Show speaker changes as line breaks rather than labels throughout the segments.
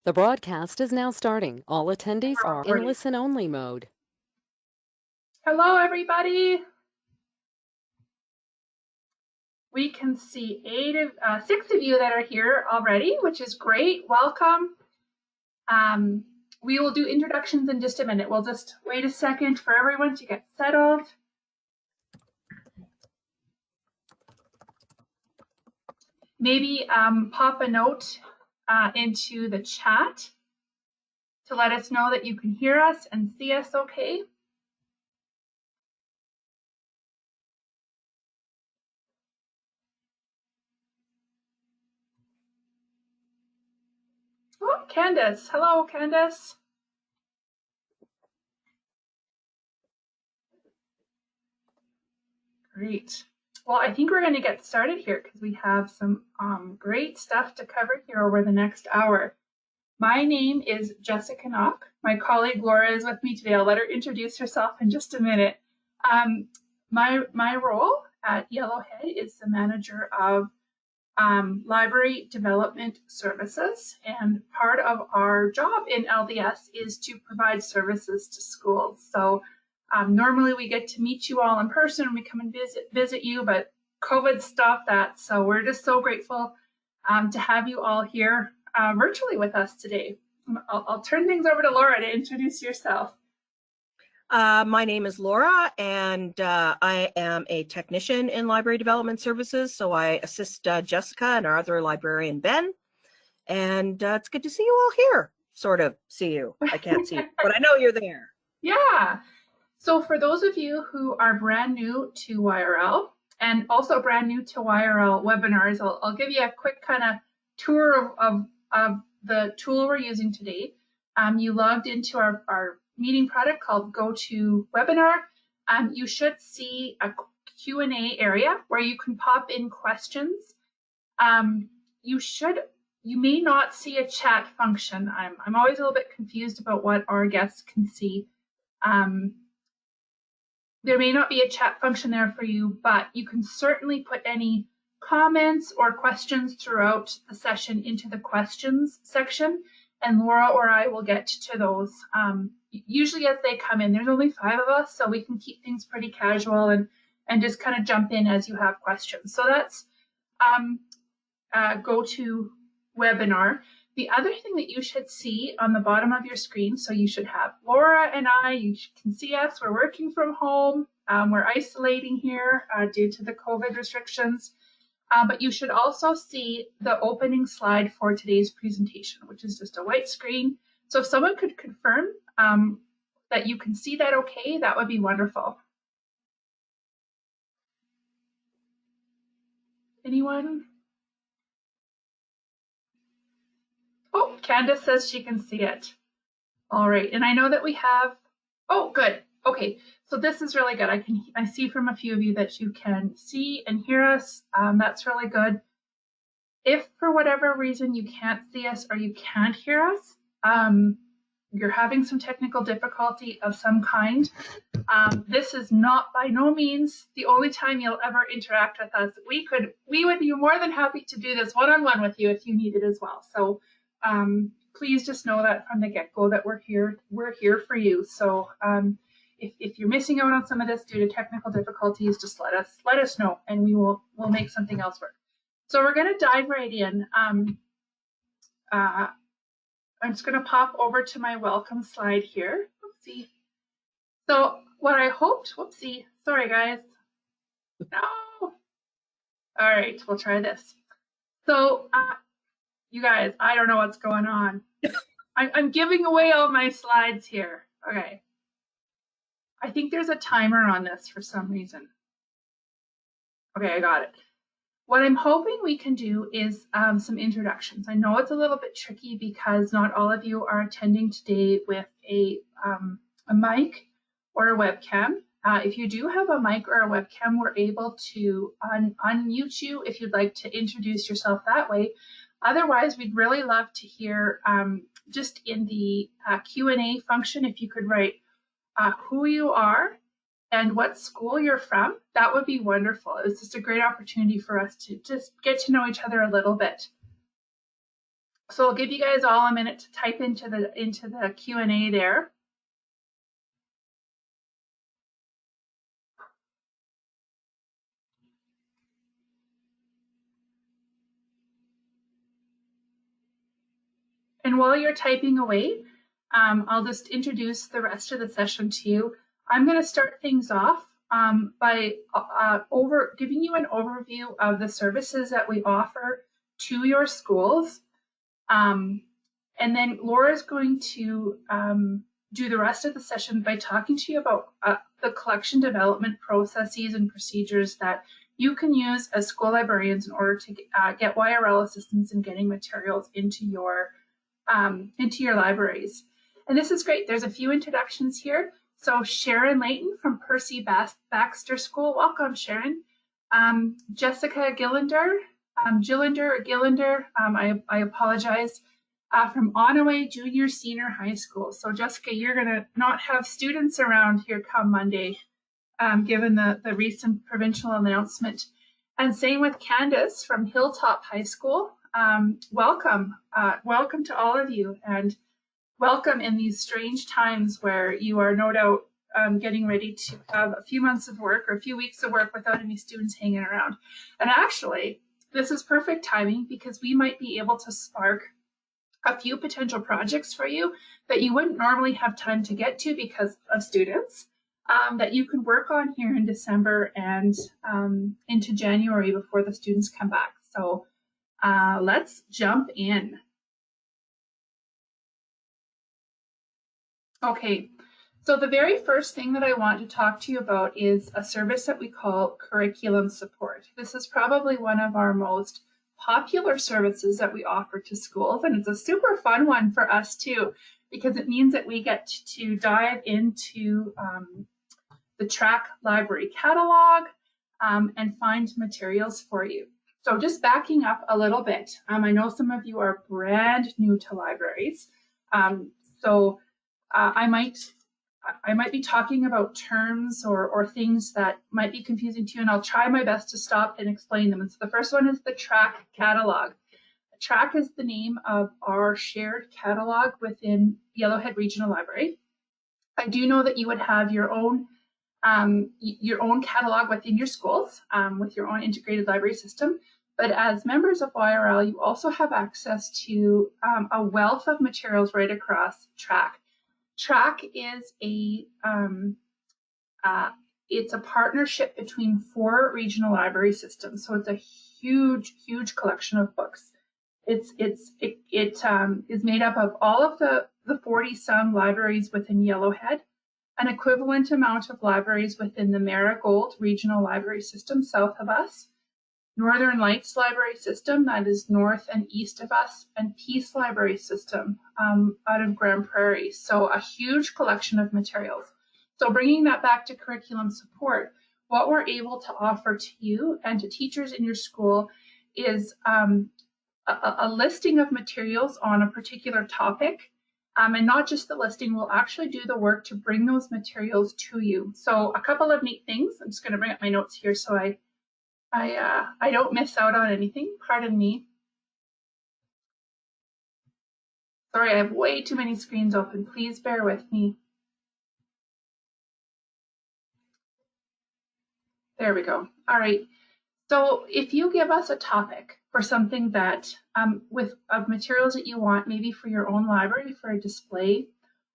The broadcast is now starting. All attendees are in listen-only mode.
Hello, everybody. We can see 6 of you that are here already, which is great. Welcome. We will do introductions in just a minute. We'll just wait a second for everyone to get settled. Maybe pop a note into the chat to let us know that you can hear us and see us okay. Oh, Candace. Hello, Candace. Great. Well, I think we're going to get started here because we have some great stuff to cover here over the next hour. My name is Jessica Knock. My colleague Laura is with me today. I'll let her introduce herself in just a minute. My role at Yellowhead is the manager of library development services, and part of our job in LDS is to provide services to schools. So normally we get to meet you all in person and we come and visit you, but COVID stopped that. So we're just so grateful to have you all here virtually with us today. I'll turn things over to Laura to introduce yourself.
My name is Laura, and I am a technician in library development services. So I assist Jessica and our other librarian, Ben. And it's good to see you all here. Sort of see you. I can't see you, but I know you're there.
Yeah. So for those of you who are brand new to YRL and also brand new to YRL webinars, I'll give you a quick kind of tour of the tool we're using today. You logged into our meeting product called GoToWebinar. You should see a Q&A area where you can pop in questions. You may not see a chat function. I'm always a little bit confused about what our guests can see. There may not be a chat function there for you, but you can certainly put any comments or questions throughout the session into the questions section, and Laura or I will get to those usually as they come in. There's only 5 of us, so we can keep things pretty casual and just kind of jump in as you have questions. So that's GoToWebinar. The other thing that you should see on the bottom of your screen, so you should have Laura and I, you can see us, we're working from home, we're isolating here due to the COVID restrictions, but you should also see the opening slide for today's presentation, which is just a white screen. So if someone could confirm that you can see that okay, that would be wonderful. Anyone? Oh, Candace says she can see it. All right, and I know that we have, oh, good. Okay, so this is really good. I see from a few of you that you can see and hear us. That's really good. If for whatever reason you can't see us or you can't hear us, you're having some technical difficulty of some kind, this is not by no means the only time you'll ever interact with us. We would be more than happy to do this one-on-one with you if you need it as well. So please just know that from the get-go that we're here for you. So if you're missing out on some of this due to technical difficulties, just let us know and we'll make something else work. So we're going to dive right in. I'm just going to pop over to my welcome slide here. Oopsie. So what I hoped, whoopsie, sorry guys. No. All right, we'll try this. So you guys, I don't know what's going on. I'm giving away all my slides here. Okay. I think there's a timer on this for some reason. Okay, I got it. What I'm hoping we can do is some introductions. I know it's a little bit tricky because not all of you are attending today with a mic or a webcam. If you do have a mic or a webcam, we're able to unmute you if you'd like to introduce yourself that way. Otherwise, we'd really love to hear just in the Q&A function, if you could write who you are and what school you're from. That would be wonderful. It's just a great opportunity for us to just get to know each other a little bit. So I'll give you guys all a minute to type into the Q&A there. And while you're typing away, I'll just introduce the rest of the session to you. I'm going to start things off by giving you an overview of the services that we offer to your schools. And then Laura's going to do the rest of the session by talking to you about the collection development processes and procedures that you can use as school librarians in order to get YRL assistance in getting materials into your libraries. And this is great. There's a few introductions here. So Sharon Layton from Percy Baxter School. Welcome, Sharon. Jessica Gillinder, I apologize, from Onaway Junior Senior High School. So Jessica, you're gonna not have students around here come Monday, given the recent provincial announcement. And same with Candace from Hilltop High School. Welcome to all of you, and welcome in these strange times where you are no doubt getting ready to have a few months of work or a few weeks of work without any students hanging around. And actually, this is perfect timing because we might be able to spark a few potential projects for you that you wouldn't normally have time to get to because of students, that you can work on here in December and into January before the students come back. So let's jump in. Okay, so the very first thing that I want to talk to you about is a service that we call curriculum support. This is probably one of our most popular services that we offer to schools, and it's a super fun one for us too, because it means that we get to dive into the track library catalog and find materials for you. So just backing up a little bit, I know some of you are brand new to libraries, so I might be talking about terms or things that might be confusing to you, and I'll try my best to stop and explain them. And so the first one is the track catalog. The track is the name of our shared catalog within Yellowhead Regional Library. I do know that you would have your own catalog within your schools with your own integrated library system. But as members of YRL, you also have access to a wealth of materials right across track. Track is it's a partnership between 4 regional library systems, so it's a huge collection of books. It is made up of all of the 40-some libraries within Yellowhead, an equivalent amount of libraries within the Marigold Regional Library System south of us, Northern Lights Library System, that is north and east of us, and Peace Library System out of Grand Prairie. So a huge collection of materials. So bringing that back to curriculum support, what we're able to offer to you and to teachers in your school is a listing of materials on a particular topic. And not just the listing, we'll actually do the work to bring those materials to you. So a couple of neat things. I'm just going to bring up my notes here so I don't miss out on anything. Pardon me. Sorry, I have way too many screens open. Please bear with me. There we go. All right. So if you give us a topic for something that of materials that you want, maybe for your own library for a display,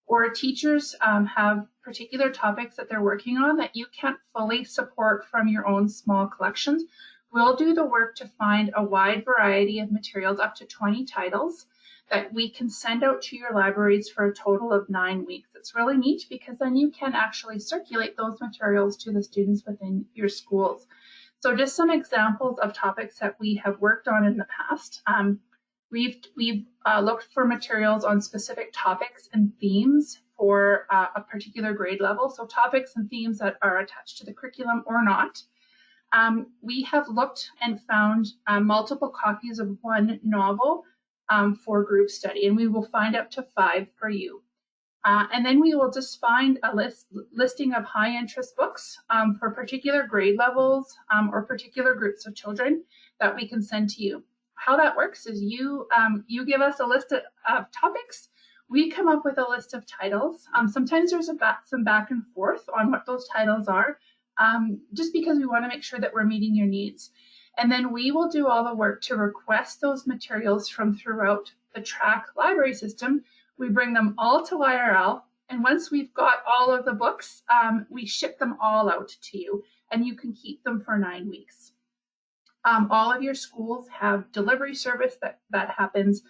or teachers have particular topics that they're working on that you can't fully support from your own small collections, we'll do the work to find a wide variety of materials, up to 20 titles, that we can send out to your libraries for a total of 9 weeks. It's really neat because then you can actually circulate those materials to the students within your schools. So just some examples of topics that we have worked on in the past. We've looked for materials on specific topics and themes for a particular grade level. So topics and themes that are attached to the curriculum or not. We have looked and found multiple copies of one novel for group study, and we will find up to 5 for you. And then we will just find a listing of high interest books for particular grade levels or particular groups of children that we can send to you. how that works is you give us a list of topics. We come up with a list of titles. Sometimes there's some back and forth on what those titles are, just because we want to make sure that we're meeting your needs. And then we will do all the work to request those materials from throughout the track library system. We bring them all to YRL. And once we've got all of the books, we ship them all out to you, and you can keep them for 9 weeks. All of your schools have delivery service that happens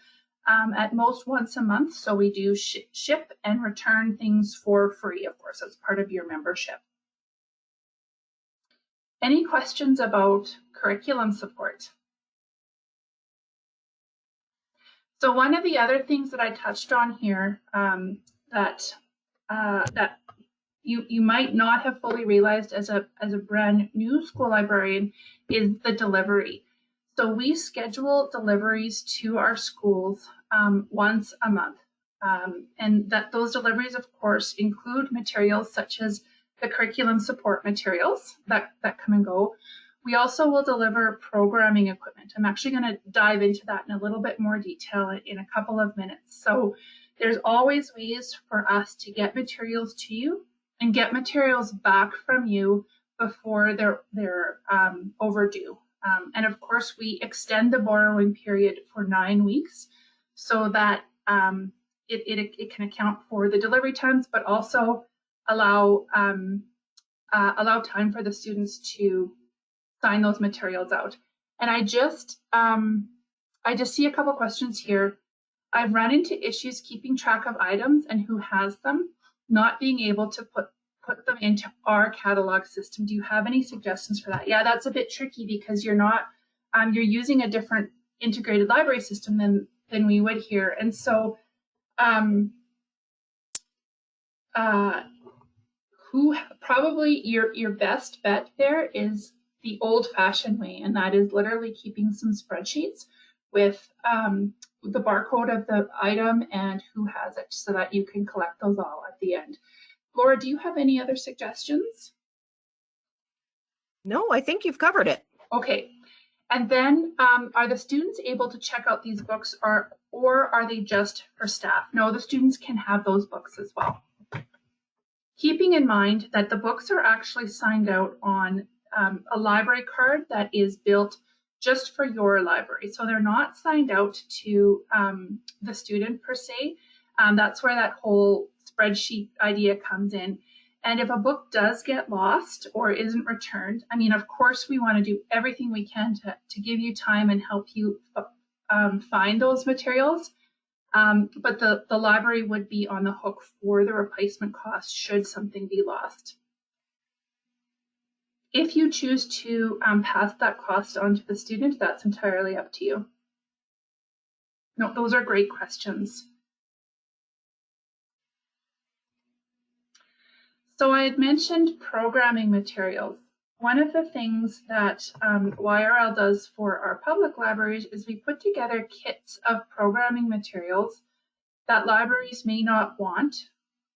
at most once a month. So we do ship and return things for free, of course, as part of your membership. Any questions about curriculum support? So one of the other things that I touched on here that you might not have fully realized as a brand new school librarian is the delivery. So we schedule deliveries to our schools once a month, and those deliveries, of course, include materials such as the curriculum support materials that come and go. We also will deliver programming equipment. I'm actually going to dive into that in a little bit more detail in a couple of minutes. So there's always ways for us to get materials to you and get materials back from you before they're overdue. And of course, we extend the borrowing period for 9 weeks so that it can account for the delivery times, but also allow time for the students to sign those materials out. And I just see a couple questions here. I've run into issues keeping track of items and who has them, not being able to put them into our catalog system. Do you have any suggestions for that? Yeah, that's a bit tricky because you're not you're using a different integrated library system than we would here. And so who probably your best bet there is the old-fashioned way, and that is literally keeping some spreadsheets with the barcode of the item and who has it, so that you can collect those all at the end. Laura, do you have any other suggestions?
No, I think you've covered it.
Okay. And then are the students able to check out these books, or are they just for staff? No, the students can have those books as well. Keeping in mind that the books are actually signed out on a library card that is built just for your library. So they're not signed out to the student per se. That's where that whole spreadsheet idea comes in. And if a book does get lost or isn't returned, I mean, of course, we want to do everything we can to give you time and help you find those materials. But the library would be on the hook for the replacement cost should something be lost. If you choose to pass that cost on to the student, that's entirely up to you. No, those are great questions. So I had mentioned programming materials. One of the things that YRL does for our public libraries is we put together kits of programming materials that libraries may not want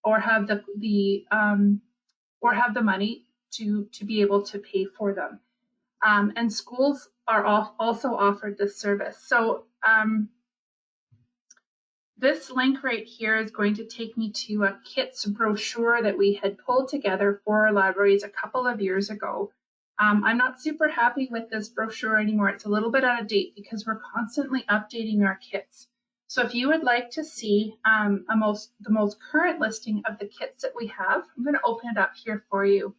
or have the money to be able to pay for them. And schools are also offered this service. So this link right here is going to take me to a kits brochure that we had pulled together for our libraries a couple of years ago. I'm not super happy with this brochure anymore. It's a little bit out of date because we're constantly updating our kits. So if you would like to see the most current listing of the kits that we have, I'm going to open it up here for you.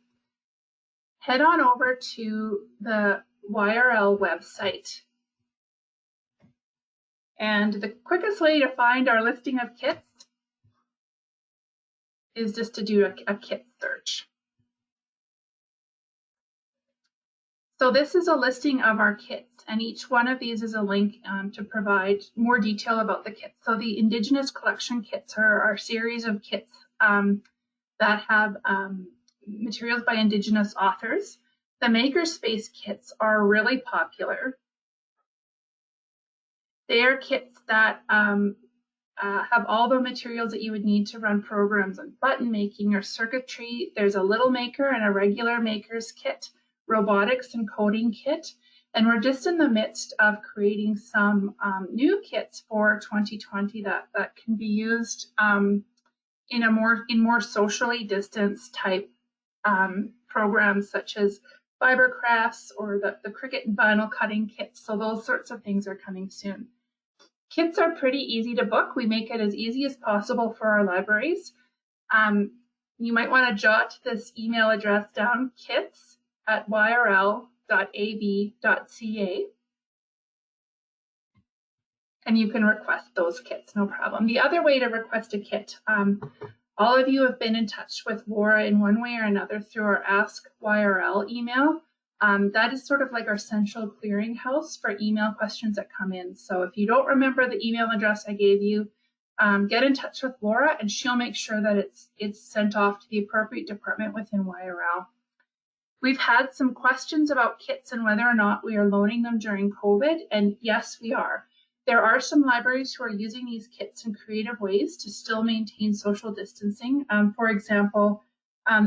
Head on over to the YRL website. And the quickest way to find our listing of kits is just to do a kit search. So this is a listing of our kits, and each one of these is a link to provide more detail about the kits. So the Indigenous Collection Kits are our series of kits that have materials by Indigenous authors. The Makerspace kits are really popular. They are kits that have all the materials that you would need to run programs on button making or circuitry. There's a little maker and a regular maker's kit, robotics and coding kit, And we're just in the midst of creating some new kits for 2020 that can be used in more socially distanced type programs, such as fiber crafts or the Cricut and vinyl cutting kits. So those sorts of things are coming soon. Kits are pretty easy to book. We make it as easy as possible for our libraries. You might want to jot this email address down, kits@yrl.ab.ca, and you can request those kits, no problem. The other way to request a kit, all of you have been in touch with Laura in one way or another through our Ask YRL email. That is sort of like our central clearinghouse for email questions that come in. So if you don't remember the email address I gave you, get in touch with Laura and she'll make sure that it's sent off to the appropriate department within YRL. We've had some questions about kits and whether or not we are loaning them during COVID, and yes, we are. There are some libraries who are using these kits in creative ways to still maintain social distancing. For example,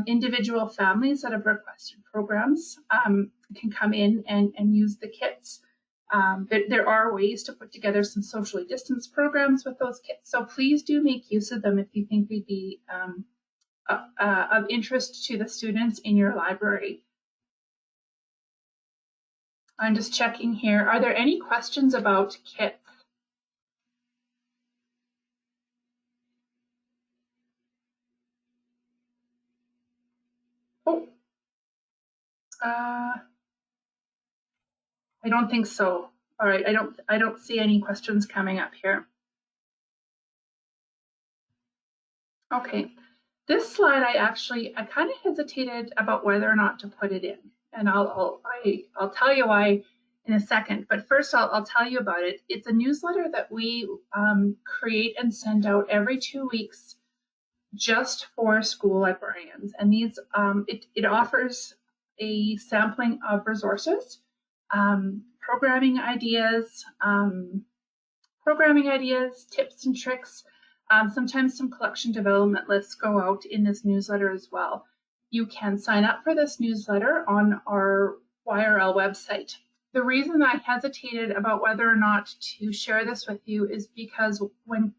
individual families that have requested programs can come in and use the kits. There are ways to put together some socially distanced programs with those kits, so please do make use of them if you think they'd be of interest to the students in your library. I'm just checking here. Are there any questions about kits? Oh, I don't think so. All right, I don't see any questions coming up here. Okay, this slide I kind of hesitated about whether or not to put it in, and I'll tell you why in a second. But first, I'll tell you about it. It's a newsletter that we create and send out every 2 weeks, just for school librarians, and these it offers a sampling of resources, programming ideas, tips and tricks. Sometimes some collection development lists go out in this newsletter as well. You can sign up for this newsletter on our YRL website. The reason I hesitated about whether or not to share this with you is because when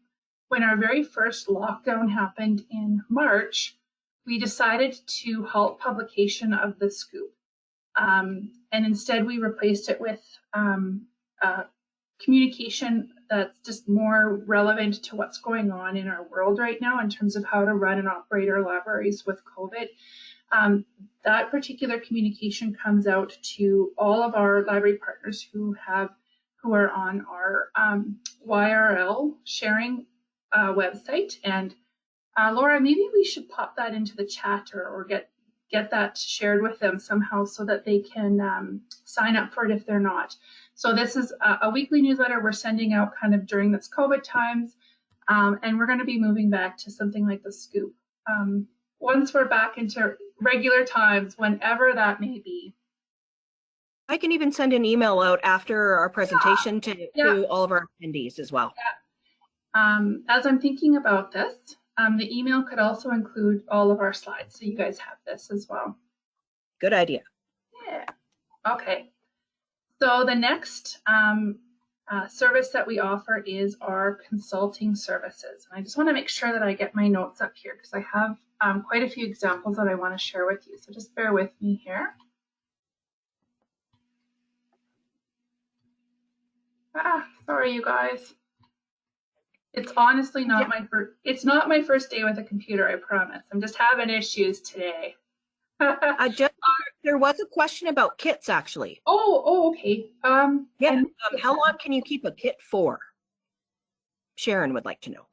our very first lockdown happened in March, we decided to halt publication of the scoop. And instead we replaced it with communication that's just more relevant to what's going on in our world right now in terms of how to run and operate our libraries with COVID. That particular communication comes out to all of our library partners who are on our YRL sharing website. And Laura, maybe we should pop that into the chat or get that shared with them somehow so that they can sign up for it if they're not. So this is a weekly newsletter we're sending out kind of during this COVID times, and we're going to be moving back to something like the scoop once we're back into regular times, whenever that may be.
I can even send an email out after our presentation to all of our attendees as well.
Yeah. As I'm thinking about this, the email could also include all of our slides, so you guys have this as well.
Good idea.
Yeah. Okay. So the next service that we offer is our consulting services. And I just want to make sure that I get my notes up here because I have quite a few examples that I want to share with you. So just bear with me here. Sorry, you guys. It's honestly not it's not my first day with a computer, I promise. I'm just having issues today.
There was a question about kits, actually.
Oh, okay.
Yeah. How long can you keep a kit for? Sharon would like to know.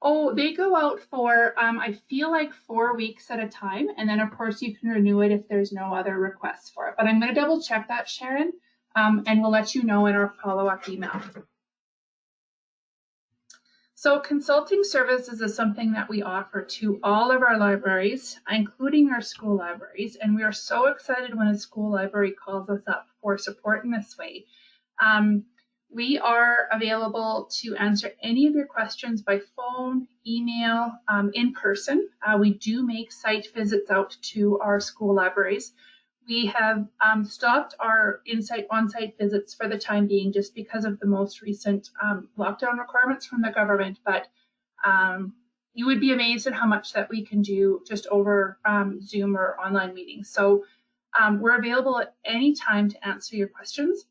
Oh, they go out for, I feel like 4 weeks at a time. And then, of course, you can renew it if there's no other requests for it. But I'm going to double check that, Sharon, and we'll let you know in our follow-up email. So consulting services is something that we offer to all of our libraries, including our school libraries. And we are so excited when a school library calls us up for support in this way. We are available to answer any of your questions by phone, email, in person. We do make site visits out to our school libraries. We have stopped our on-site visits for the time being just because of the most recent lockdown requirements from the government, but you would be amazed at how much that we can do just over Zoom or online meetings. So we're available at any time to answer your questions.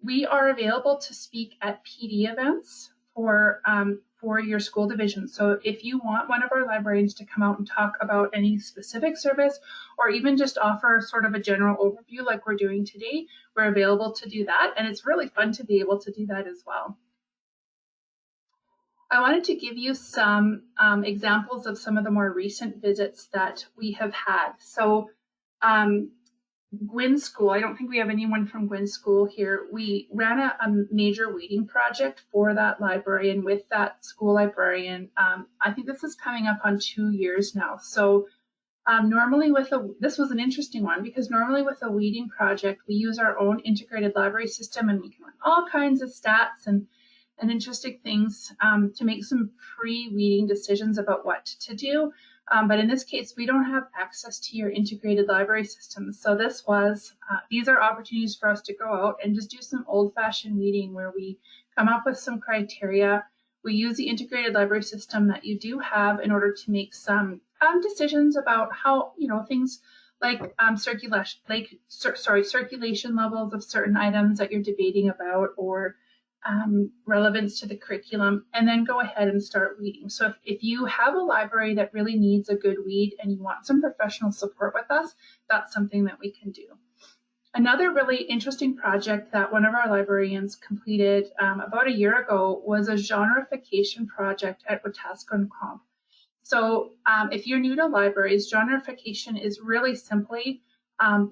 We are available to speak at PD events for your school division. So if you want one of our librarians to come out and talk about any specific service, or even just offer sort of a general overview like we're doing today, we're available to do that. And it's really fun to be able to do that as well. I wanted to give you some examples of some of the more recent visits that we have had. So Gwyn School, I don't think we have anyone from Gwyn School here. We ran a major weeding project for that librarian with that school librarian. I think this is coming up on 2 years now. So normally this was an interesting one, because normally with a weeding project, we use our own integrated library system, and we can run all kinds of stats and interesting things to make some pre-weeding decisions about what to do. But in this case, we don't have access to your integrated library system. So these are opportunities for us to go out and just do some old-fashioned weeding, where we come up with some criteria. We use the integrated library system that you do have in order to make some decisions about how, things like circulation levels of certain items that you're debating about, or relevance to the curriculum, and then go ahead and start weeding. So if you have a library that really needs a good weed and you want some professional support with us, that's something that we can do. Another really interesting project that one of our librarians completed about a year ago was a genreification project at Wetaskiwin and Comp. So if you're new to libraries, genreification is really simply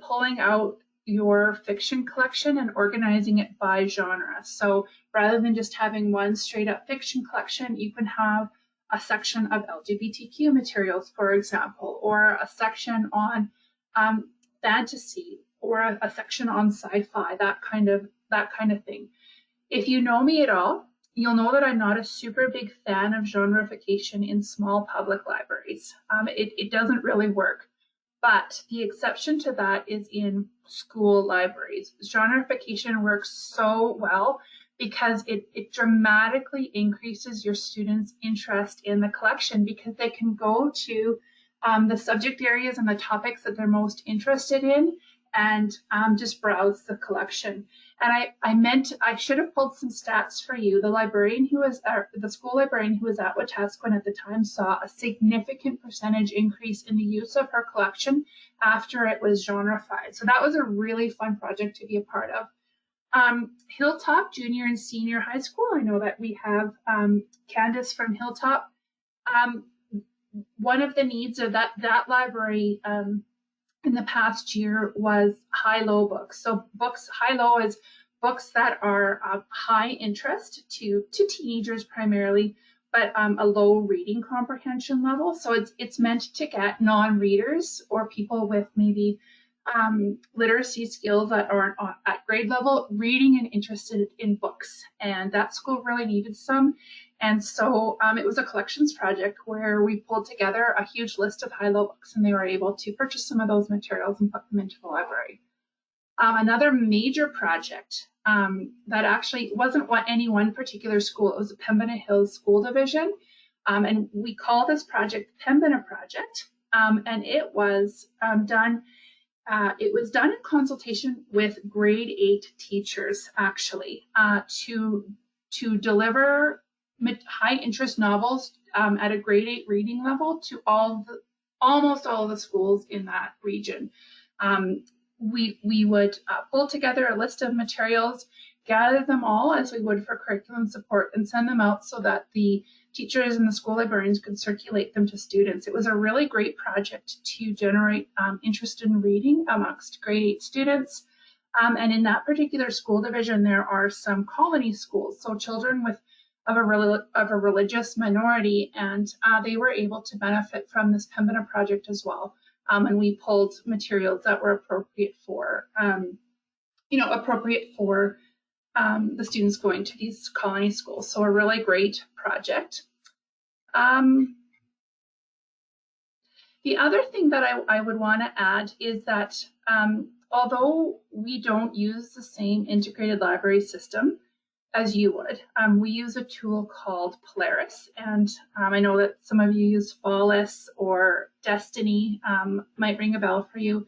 pulling out your fiction collection and organizing it by genre. So rather than just having one straight up fiction collection, you can have a section of LGBTQ materials, for example, or a section on fantasy, or a section on sci-fi, that kind of thing. If you know me at all, you'll know that I'm not a super big fan of genreification in small public libraries. It doesn't really work. But the exception to that is in school libraries. Genreification works so well because it dramatically increases your students' interest in the collection, because they can go to the subject areas and the topics that they're most interested in, and just browse the collection. And I should have pulled some stats for you. The school librarian who was at Wetaskiwin at the time saw a significant percentage increase in the use of her collection after it was genreified. So that was a really fun project to be a part of. Hilltop Junior and Senior High School, I know that we have Candace from Hilltop. One of the needs of that library in the past year was high-low books. So high-low is books that are high interest to teenagers primarily, but a low reading comprehension level. So it's meant to get non-readers or people with maybe literacy skills that aren't at grade level reading and interested in books. And that school really needed some. And so it was a collections project where we pulled together a huge list of high-low books, and they were able to purchase some of those materials and put them into the library. Another major project that actually wasn't any one particular school, it was the Pembina Hills School Division. And we call this project Pembina Project. And it was done in consultation with grade 8 teachers, actually, to deliver high interest novels at a grade 8 reading level to almost all of the schools in that region. We would pull together a list of materials, gather them all as we would for curriculum support, and send them out so that the teachers and the school librarians could circulate them to students. It was a really great project to generate interest in reading amongst grade 8 students. And in that particular school division, there are some colony schools, so children of a religious minority, and they were able to benefit from this Pembina project as well. And we pulled materials that were appropriate for the students going to these colony schools. So a really great project. The other thing that I would want to add is that although we don't use the same integrated library system as you would, we use a tool called Polaris, and I know that some of you use Follis or Destiny, might ring a bell for you.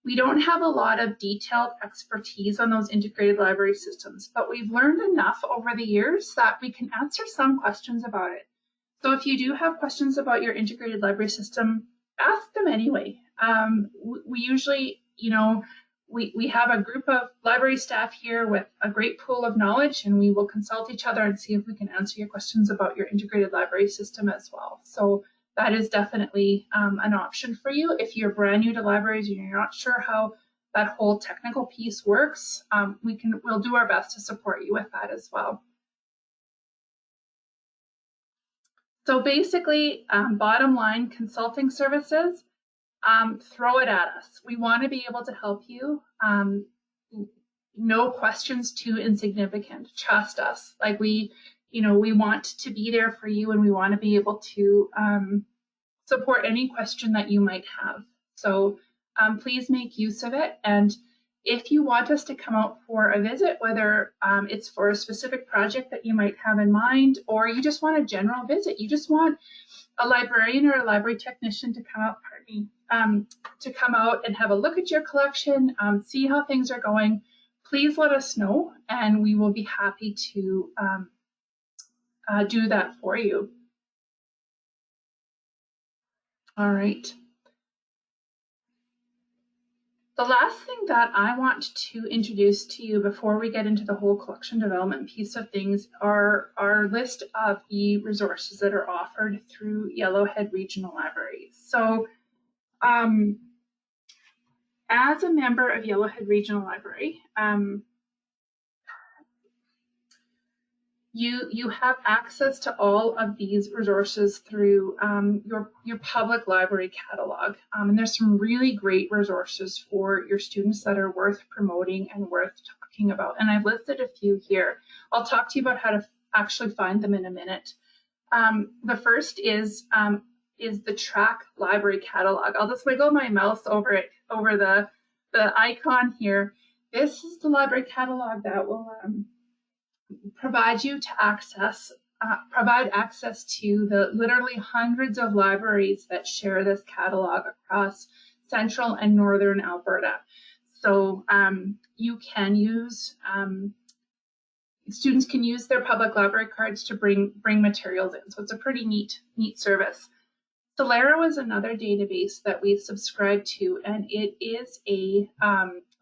We don't have a lot of detailed expertise on those integrated library systems, but we've learned enough over the years that we can answer some questions about it. So if you do have questions about your integrated library system, ask them anyway. We usually, we have a group of library staff here with a great pool of knowledge, and we will consult each other and see if we can answer your questions about your integrated library system as well. So that is definitely an option for you. If you're brand new to libraries and you're not sure how that whole technical piece works, we'll do our best to support you with that as well. So basically, bottom line, consulting services, throw it at us. We want to be able to help you. No questions too insignificant. Trust us. Like we want to be there for you, and we want to be able to support any question that you might have. So please make use of it. And if you want us to come out for a visit, whether it's for a specific project that you might have in mind, or you just want a general visit, you just want a librarian or a library technician to come out, to come out and have a look at your collection, see how things are going, please let us know, and we will be happy to do that for you. All right. The last thing that I want to introduce to you before we get into the whole collection development piece of things are our list of e-resources that are offered through Yellowhead Regional Library. So as a member of Yellowhead Regional Library, you have access to all of these resources through your public library catalog. And there's some really great resources for your students that are worth promoting and worth talking about. And I've listed a few here. I'll talk to you about how to actually find them in a minute. The first is the track library catalog. I'll just wiggle my mouse over the icon here. This is the library catalog that will provide access to the literally hundreds of libraries that share this catalog across central and northern Alberta. So you can use, students can use their public library cards to bring materials in. So it's a pretty neat service. Solera is another database that we've subscribed to, and it is a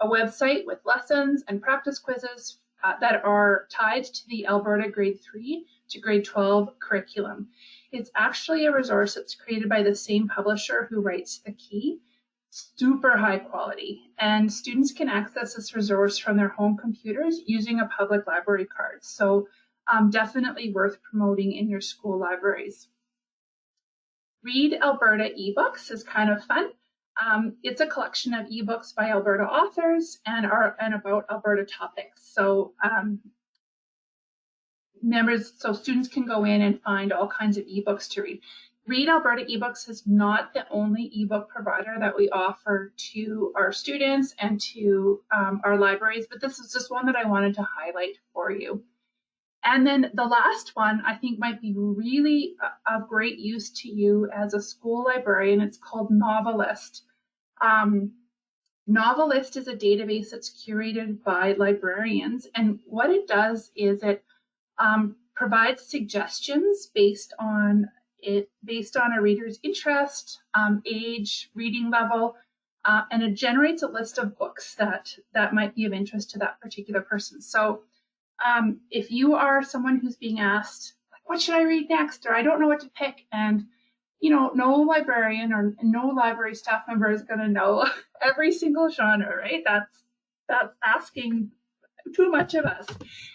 website with lessons and practice quizzes that are tied to the Alberta Grade 3 to Grade 12 curriculum. It's actually a resource that's created by the same publisher who writes The Key. Super high quality, and students can access this resource from their home computers using a public library card. So definitely worth promoting in your school libraries. Read Alberta eBooks is kind of fun. It's a collection of ebooks by Alberta authors and about Alberta topics. So students can go in and find all kinds of ebooks to read. Read Alberta eBooks is not the only ebook provider that we offer to our students and to our libraries, but this is just one that I wanted to highlight for you. And then the last one I think might be really of great use to you as a school librarian. It's called Novelist. Novelist is a database that's curated by librarians, and what it does is it provides suggestions based on a reader's interest, age, reading level, and it generates a list of books that might be of interest to that particular person. So if you are someone who's being asked, like, what should I read next? Or I don't know what to pick, and no librarian or no library staff member is going to know every single genre, right? That's asking too much of us.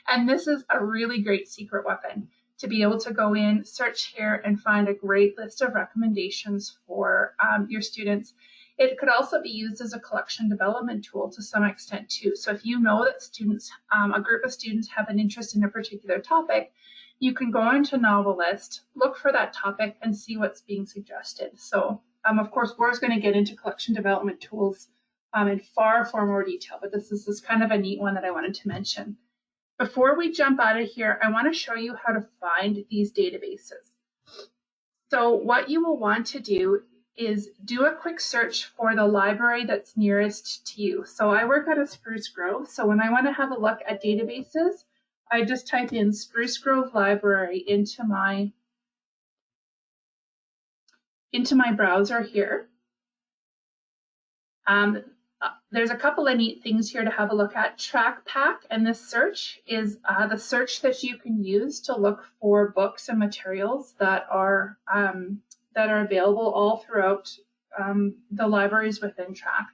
And this is a really great secret weapon to be able to go in, search here, and find a great list of recommendations for your students. It could also be used as a collection development tool to some extent too. So if you know that students, a group of students have an interest in a particular topic, you can go into Novelist, look for that topic, and see what's being suggested. So of course, we're going to get into collection development tools in far, far more detail, but this is kind of a neat one that I wanted to mention. Before we jump out of here, I want to show you how to find these databases. So what you will want to do is do a quick search for the library that's nearest to you. So I work at a Spruce Grove, so when I want to have a look at databases, I just type in Spruce Grove Library into my browser here. There's a couple of neat things here to have a look at. TrackPack, and this search is the search that you can use to look for books and materials that are available all throughout the libraries within Track.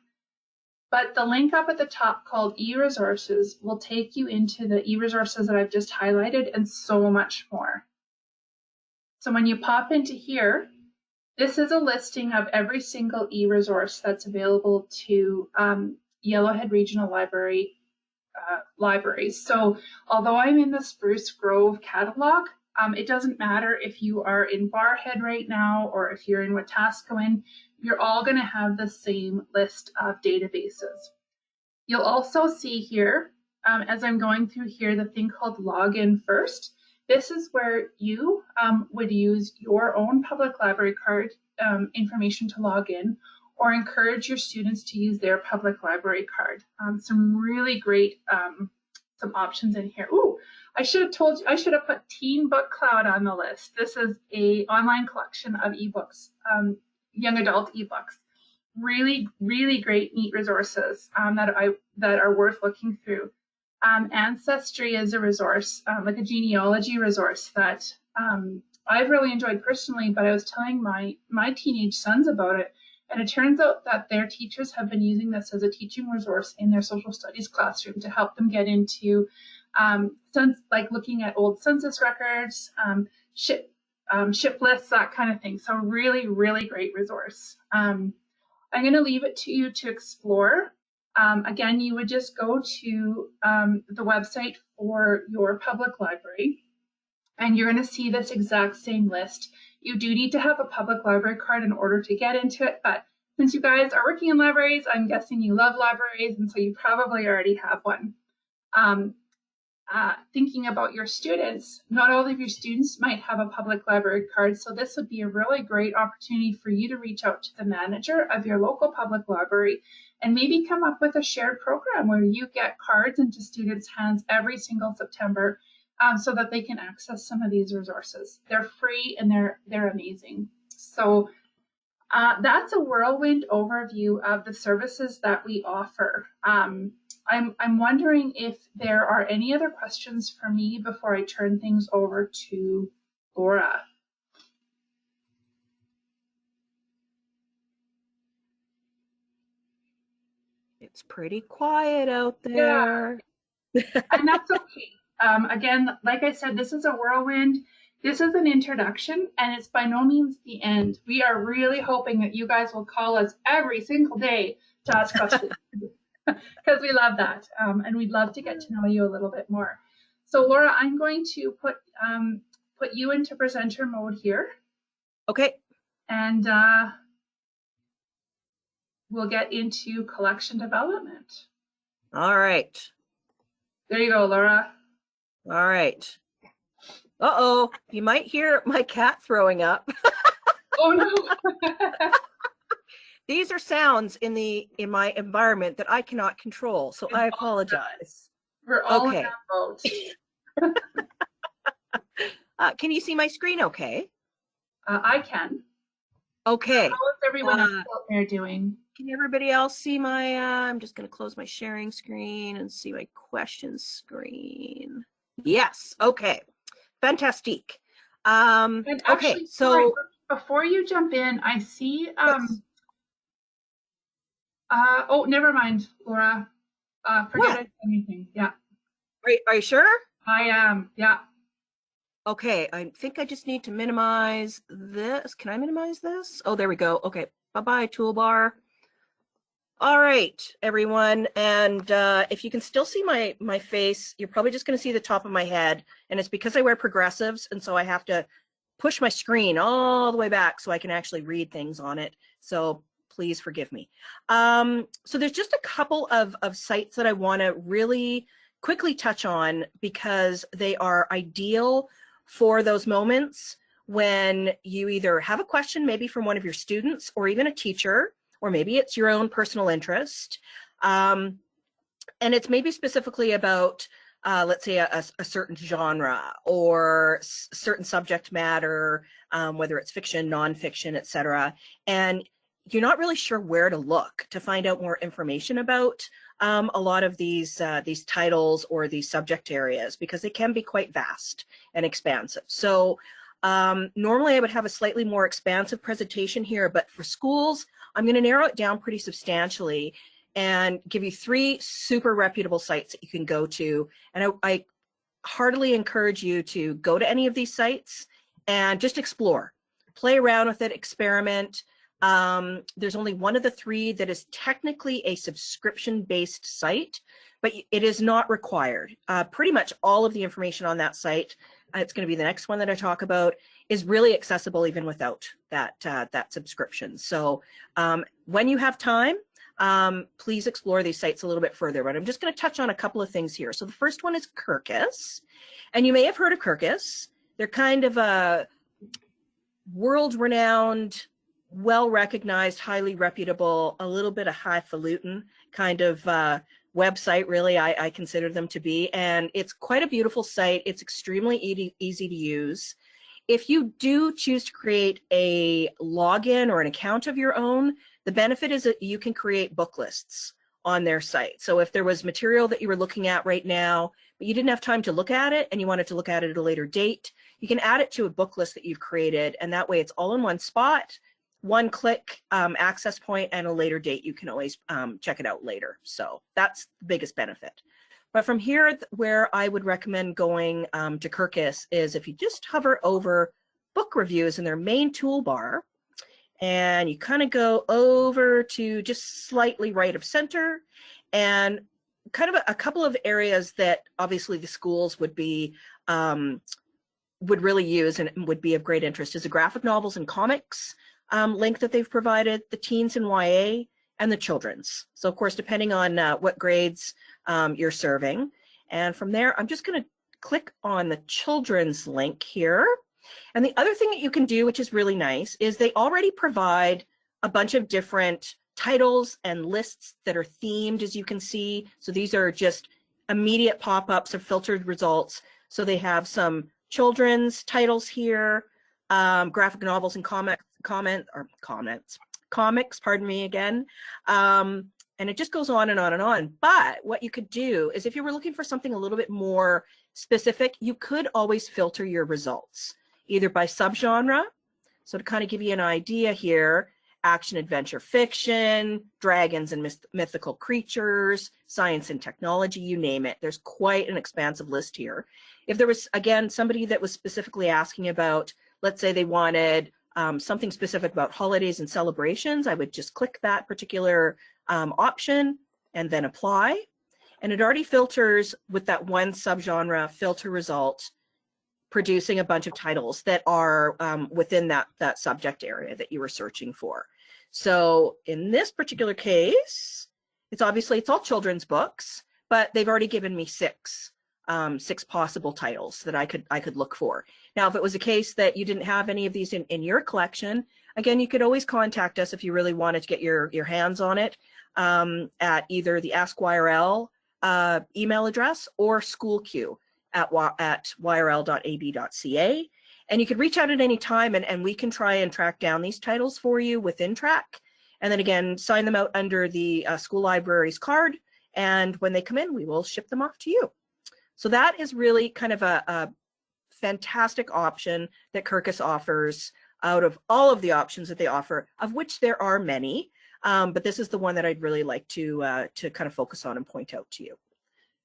But the link up at the top called eResources will take you into the eResources that I've just highlighted and so much more. So when you pop into here, this is a listing of every single eResource that's available to Yellowhead Regional Library libraries. So although I'm in the Spruce Grove catalog, it doesn't matter if you are in Barrhead right now or if you're in Wetaskiwin, you're all going to have the same list of databases. You'll also see here, as I'm going through here, the thing called Login First. This is where you would use your own public library card information to log in, or encourage your students to use their public library card. Some really great some options in here. Ooh, I should have put Teen Book Cloud on the list. This is an online collection of ebooks, young adult ebooks. Really, really great, neat resources that are worth looking through. Ancestry is a resource, like a genealogy resource that I've really enjoyed personally, but I was telling my teenage sons about it, and it turns out that their teachers have been using this as a teaching resource in their social studies classroom to help them get into like looking at old census records, ship lists, that kind of thing. So really, really great resource. I'm going to leave it to you to explore. Again, you would just go to the website for your public library, and you're going to see this exact same list. You do need to have a public library card in order to get into it, but since you guys are working in libraries, I'm guessing you love libraries, and so you probably already have one. Thinking about your students, not all of your students might have a public library card, so this would be a really great opportunity for you to reach out to the manager of your local public library and maybe come up with a shared program where you get cards into students' hands every single September so that they can access some of these resources. They're free and they're amazing. So that's a whirlwind overview of the services that we offer. I'm wondering if there are any other questions for me before I turn things over to Laura.
It's pretty quiet out there.
Yeah. And that's okay. Again, like I said, this is a whirlwind. This is an introduction, and it's by no means the end. We are really hoping that you guys will call us every single day to ask questions. Because we love that, and we'd love to get to know you a little bit more. So Laura, I'm going to put you into presenter mode here.
Okay.
And we'll get into collection development.
All right.
There you go, Laura.
All right. Uh-oh, you might hear my cat throwing up.
Oh no.
These are sounds in my environment that I cannot control, so I apologize.
We're all
okay.
in that boat.
Can you see my screen okay?
I can.
Okay.
How is everyone else out there doing?
Can everybody else see my, I'm just going to close my sharing screen and see my questions screen. Yes, okay. Fantastic.
And actually,
okay, so
sorry, before you jump in, I see,
yes.
oh, never mind, Laura. Forget I said anything. Yeah.
Are you sure?
I am. Yeah.
Okay, I think I just need to minimize this. Can I minimize this? Oh, there we go. Okay, bye-bye, toolbar. All right, everyone. And if you can still see my face, you're probably just going to see the top of my head. And it's because I wear progressives, and so I have to push my screen all the way back so I can actually read things on it. So please forgive me. So there's just a couple of sites that I want to really quickly touch on because they are ideal for those moments when you either have a question, maybe from one of your students or even a teacher, or maybe it's your own personal interest. And it's maybe specifically about, let's say, a certain genre or certain subject matter, whether it's fiction, nonfiction, etc. And you're not really sure where to look to find out more information about a lot of these titles or these subject areas, because they can be quite vast and expansive. So normally I would have a slightly more expansive presentation here, but for schools, I'm going to narrow it down pretty substantially and give you 3 super reputable sites that you can go to. And I heartily encourage you to go to any of these sites and just explore, play around with it, experiment. There's only one of the 3 that is technically a subscription-based site, but it is not required. Pretty much all of the information on that site, it's going to be the next one that I talk about, is really accessible even without that subscription. So when you have time, please explore these sites a little bit further, but I'm just going to touch on a couple of things here. So the first one is Kirkus, and you may have heard of Kirkus. They're kind of a world-renowned, well-recognized, highly reputable, a little bit of highfalutin kind of website, really, I consider them to be. And it's quite a beautiful site. It's extremely easy to use. If you do choose to create a login or an account of your own, the benefit is that you can create book lists on their site. So if there was material that you were looking at right now, but you didn't have time to look at it and you wanted to look at it at a later date, you can add it to a book list that you've created, and that way it's all in one spot, one click access point, and a later date. You can always check it out later. So that's the biggest benefit. But from here, where I would recommend going to Kirkus is if you just hover over book reviews in their main toolbar, and you kind of go over to just slightly right of center, and kind of a couple of areas that obviously the schools would be would really use and would be of great interest is the graphic novels and comics link that they've provided, the teens and YA, and the children's. So of course, depending on what grades you're serving. And from there, I'm just going to click on the children's link here. And the other thing that you can do, which is really nice, is they already provide a bunch of different titles and lists that are themed, as you can see. So these are just immediate pop-ups of filtered results. So they have some children's titles here, graphic novels and comics, pardon me again. And it just goes on and on and on. But what you could do is if you were looking for something a little bit more specific, you could always filter your results, either by subgenre. So to kind of give you an idea here, action, adventure, fiction, dragons and mythical creatures, science and technology, you name it. There's quite an expansive list here. If there was, again, somebody that was specifically asking about, let's say they wanted something specific about holidays and celebrations, I would just click that particular option and then apply. And it already filters with that one subgenre filter result, producing a bunch of titles that are within that subject area that you were searching for. So in this particular case, it's all children's books, but they've already given me six possible titles that I could look for. Now, if it was a case that you didn't have any of these in your collection, again, you could always contact us if you really wanted to get your hands on it at either the Ask YRL email address or schoolq at yrl.ab.ca. And you could reach out at any time and we can try and track down these titles for you within Track. And then again, sign them out under the school library's card. And when they come in, we will ship them off to you. So that is really kind of a fantastic option that Kirkus offers out of all of the options that they offer, of which there are many. But this is the one that I'd really like to kind of focus on and point out to you.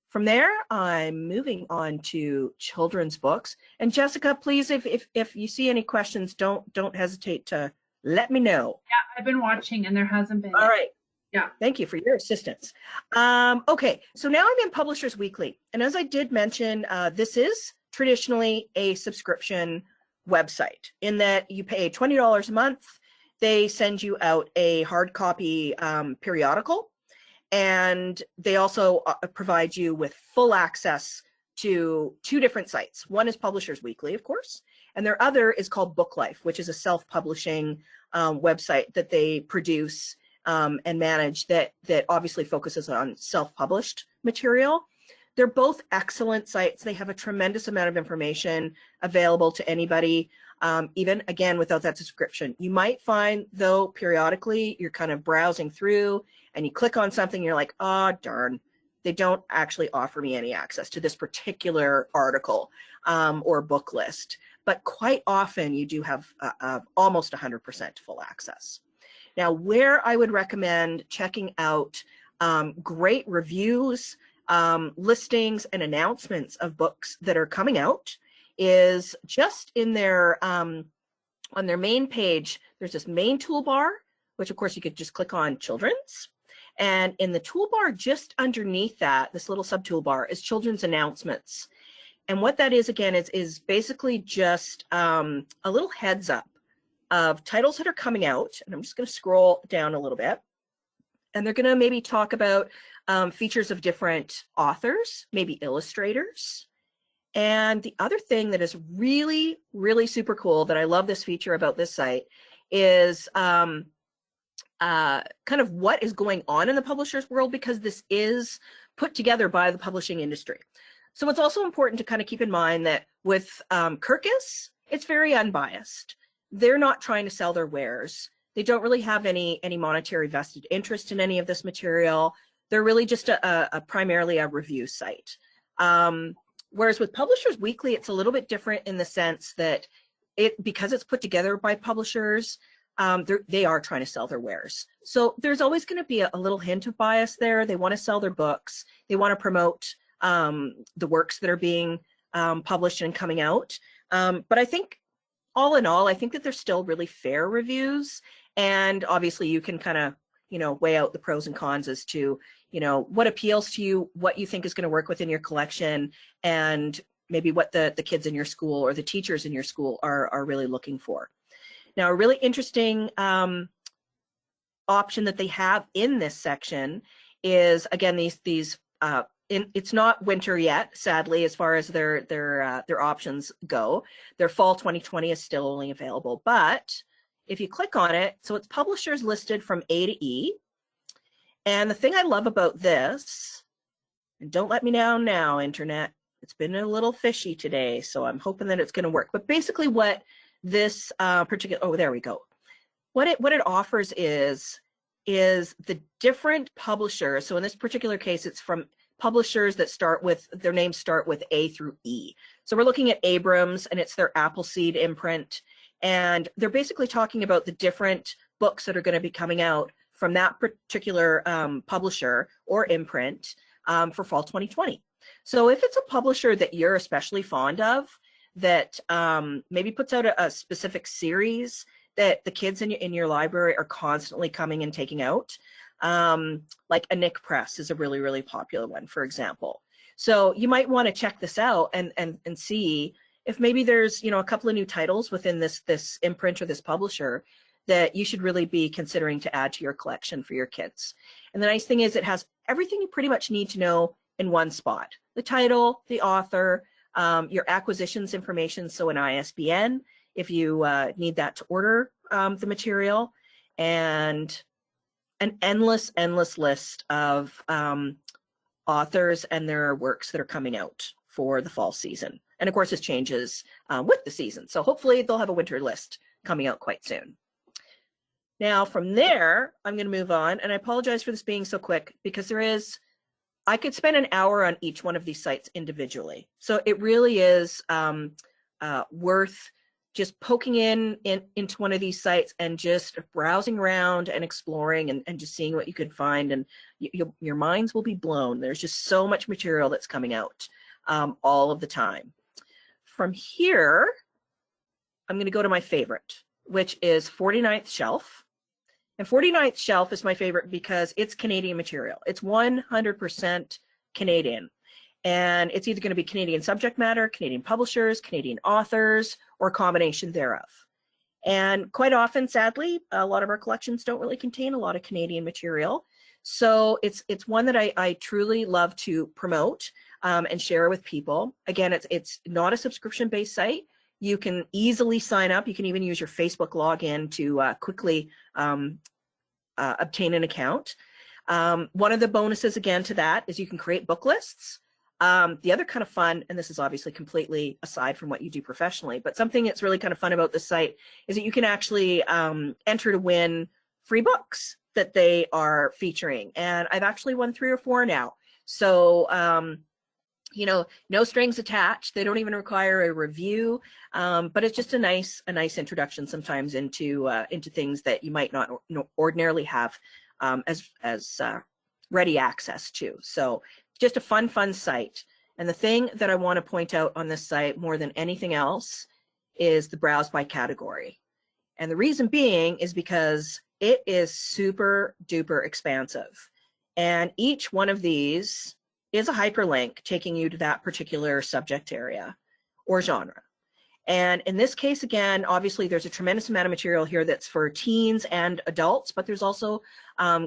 From there, I'm moving on to children's books. And Jessica, please, if you see any questions, don't hesitate to let me know.
Yeah, I've been watching and there hasn't been.
All right.
Yeah.
Thank you for your assistance. Okay, so now I'm in Publishers Weekly. And as I did mention, this is traditionally a subscription website in that you pay $20 a month they send you out a hard copy periodical, and they also provide you with full access to 2 different sites. One is Publishers Weekly, of course, and their other is called Book Life, which is a self-publishing website that they produce and manage that obviously focuses on self-published material. They're both excellent sites. They have a tremendous amount of information available to anybody, even, again, without that subscription. You might find, though, periodically you're kind of browsing through and you click on something, you're like, oh, darn, they don't actually offer me any access to this particular article or book list. But quite often you do have almost 100% full access. Now, where I would recommend checking out great reviews, listings, and announcements of books that are coming out is just in their, on their main page, there's this main toolbar, which of course you could just click on Children's. And in the toolbar just underneath that, this little sub toolbar is Children's Announcements. And what that is, again, is basically just a little heads up of titles that are coming out. And I'm just going to scroll down a little bit. And they're going to maybe talk about features of different authors, maybe illustrators. And the other thing that is really, really super cool that I love this feature about this site is kind of what is going on in the publisher's world, because this is put together by the publishing industry. So it's also important to kind of keep in mind that with Kirkus, it's very unbiased. They're not trying to sell their wares. They don't really have any monetary vested interest in any of this material. They're really just primarily a review site. Whereas with Publishers Weekly, it's a little bit different in the sense that because it's put together by publishers, they are trying to sell their wares. So there's always going to be a little hint of bias there. They want to sell their books. They want to promote the works that are being published and coming out. But I think all in all, I think that they're still really fair reviews. And obviously you can kind of, weigh out the pros and cons as to, what appeals to you, what you think is going to work within your collection, and maybe what the kids in your school or the teachers in your school are really looking for. Now, a really interesting option that they have in this section is, again, it's not winter yet, sadly, as far as their options go. Their fall 2020 is still only available, but if you click on it, so it's publishers listed from A to E. And the thing I love about this, and don't let me down now, Internet, it's been a little fishy today, so I'm hoping that it's going to work. But basically what this particular, oh, there we go. What it offers is the different publishers. So in this particular case, it's from publishers that their names start with A through E. So we're looking at Abrams, and it's their Appleseed imprint. And they're basically talking about the different books that are going to be coming out from that particular publisher or imprint for fall 2020. So if it's a publisher that you're especially fond of, that maybe puts out a specific series that the kids in your library are constantly coming and taking out, like a Nick Press is a really, really popular one, for example. So you might want to check this out and see if maybe there's, a couple of new titles within this imprint or this publisher that you should really be considering to add to your collection for your kids. And the nice thing is it has everything you pretty much need to know in one spot: the title, the author, your acquisitions information, so an ISBN if you need that to order the material, and an endless list of authors and their works that are coming out for the fall season. And of course, this changes with the season. So hopefully they'll have a winter list coming out quite soon. Now from there, I'm going to move on, and I apologize for this being so quick because I could spend an hour on each one of these sites individually. So it really is worth just poking into one of these sites and just browsing around and exploring and just seeing what you can find, and your minds will be blown. There's just so much material that's coming out all of the time. From here, I'm going to go to my favorite, which is 49th Shelf. And 49th Shelf is my favorite because it's Canadian material. It's 100% Canadian. And it's either going to be Canadian subject matter, Canadian publishers, Canadian authors, or a combination thereof. And quite often, sadly, a lot of our collections don't really contain a lot of Canadian material. So it's one that I truly love to promote and share with people. Again, it's not a subscription-based site. You can easily sign up. You can even use your Facebook login to quickly obtain an account. One of the bonuses, again, to that is you can create book lists. The other kind of fun, and this is obviously completely aside from what you do professionally, but something that's really kind of fun about this site is that you can actually enter to win free books that they are featuring. And I've actually won 3 or 4 now. So, you know, no strings attached. They don't even require a review, but it's just a nice introduction sometimes into things that you might not ordinarily have as ready access to. So just a fun site. And the thing that I want to point out on this site more than anything else is the browse by category. And the reason being is because it is super duper expansive. And each one of these is a hyperlink taking you to that particular subject area or genre. And in this case, again, obviously there's a tremendous amount of material here that's for teens and adults, but there's also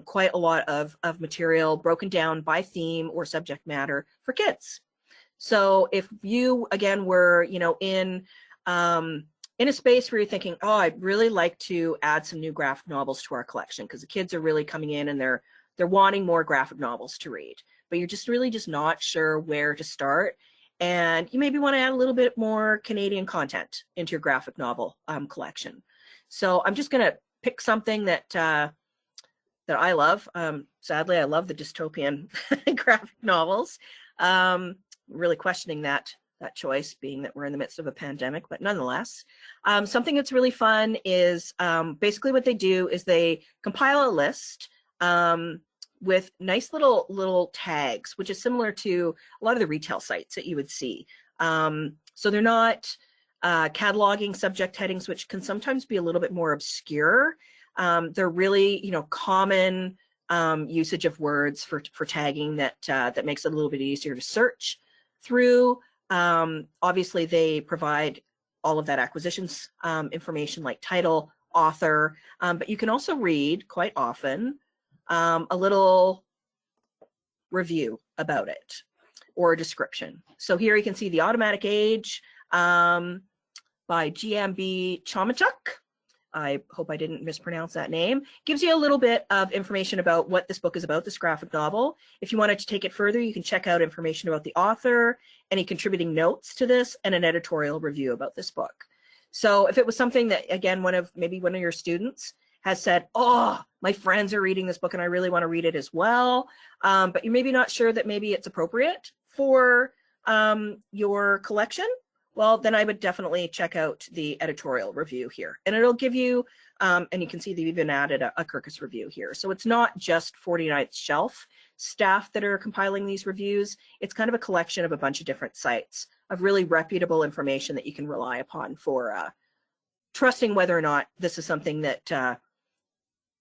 quite a lot of material broken down by theme or subject matter for kids. So if you, again, were, you know, in a space where you're thinking, oh, I'd really like to add some new graphic novels to our collection because the kids are really coming in and they're wanting more graphic novels to read, but you're just really not sure where to start. And you maybe want to add a little bit more Canadian content into your graphic novel collection. So I'm just going to pick something that that I love. Sadly, I love the dystopian graphic novels. Really questioning that choice, being that we're in the midst of a pandemic, but nonetheless, something that's really fun is basically what they do is they compile a list with nice little tags, which is similar to a lot of the retail sites that you would see. So they're not cataloging subject headings, which can sometimes be a little bit more obscure. They're really, you know, common usage of words for tagging that makes it a little bit easier to search through. Obviously, they provide all of that acquisitions information like title, author, but you can also read quite often a little review about it or a description. So here you can see The Automatic Age by GMB Chomachuk. I hope I didn't mispronounce that name. Gives you a little bit of information about what this book is about, this graphic novel. If you wanted to take it further, you can check out information about the author, any contributing notes to this, and an editorial review about this book. So if it was something that, again, maybe one of your students has said, oh, my friends are reading this book and I really want to read it as well, but you're maybe not sure that maybe it's appropriate for your collection, well, then I would definitely check out the editorial review here. And it'll give you, and you can see they've even added a Kirkus review here. So it's not just 49th Shelf staff that are compiling these reviews. It's kind of a collection of a bunch of different sites of really reputable information that you can rely upon for trusting whether or not this is something that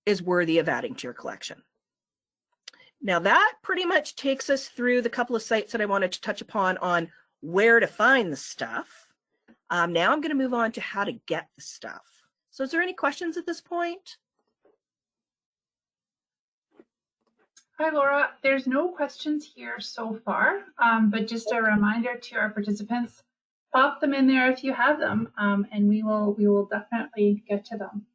is worthy of adding to your collection. Now that pretty much takes us through the couple of sites that I wanted to touch upon on where to find the stuff. Now I'm going to move on to how to get the stuff. So is there any questions at this point?
Hi, Laura. There's no questions here so far, but just a reminder to our participants, pop them in there if you have them, and we will definitely get to them.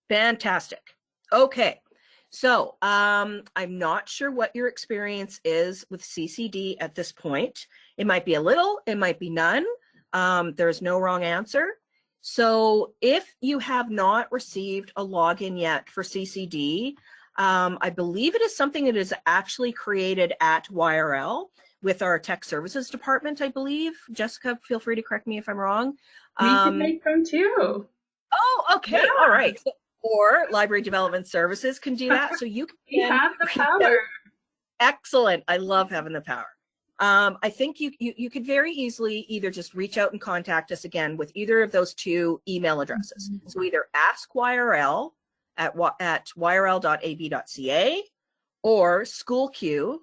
Fantastic. Okay. So I'm not sure what your experience is with CCD at this point. It might be a little, it might be none. There's no wrong answer. So if you have not received a login yet for CCD, I believe it is something that is actually created at YRL with our tech services department, I believe. Jessica, feel free to correct me if I'm wrong.
We can make them too.
Oh, okay. Yeah. All right. Or library development services can do that. So you can
we have the power.
Excellent. I love having the power. I think you could very easily either just reach out and contact us again with either of those 2 email addresses. Mm-hmm. So either ask YRL at yrl.ab.ca or schoolq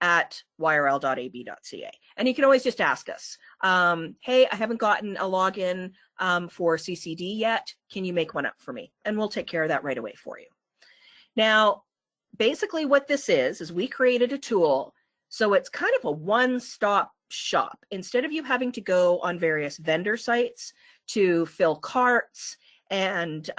at yrl.ab.ca. And you can always just ask us, hey, I haven't gotten a login for CCD yet. Can you make one up for me? And we'll take care of that right away for you. Now, basically what this is we created a tool, so it's kind of a one-stop shop. Instead of you having to go on various vendor sites to fill carts and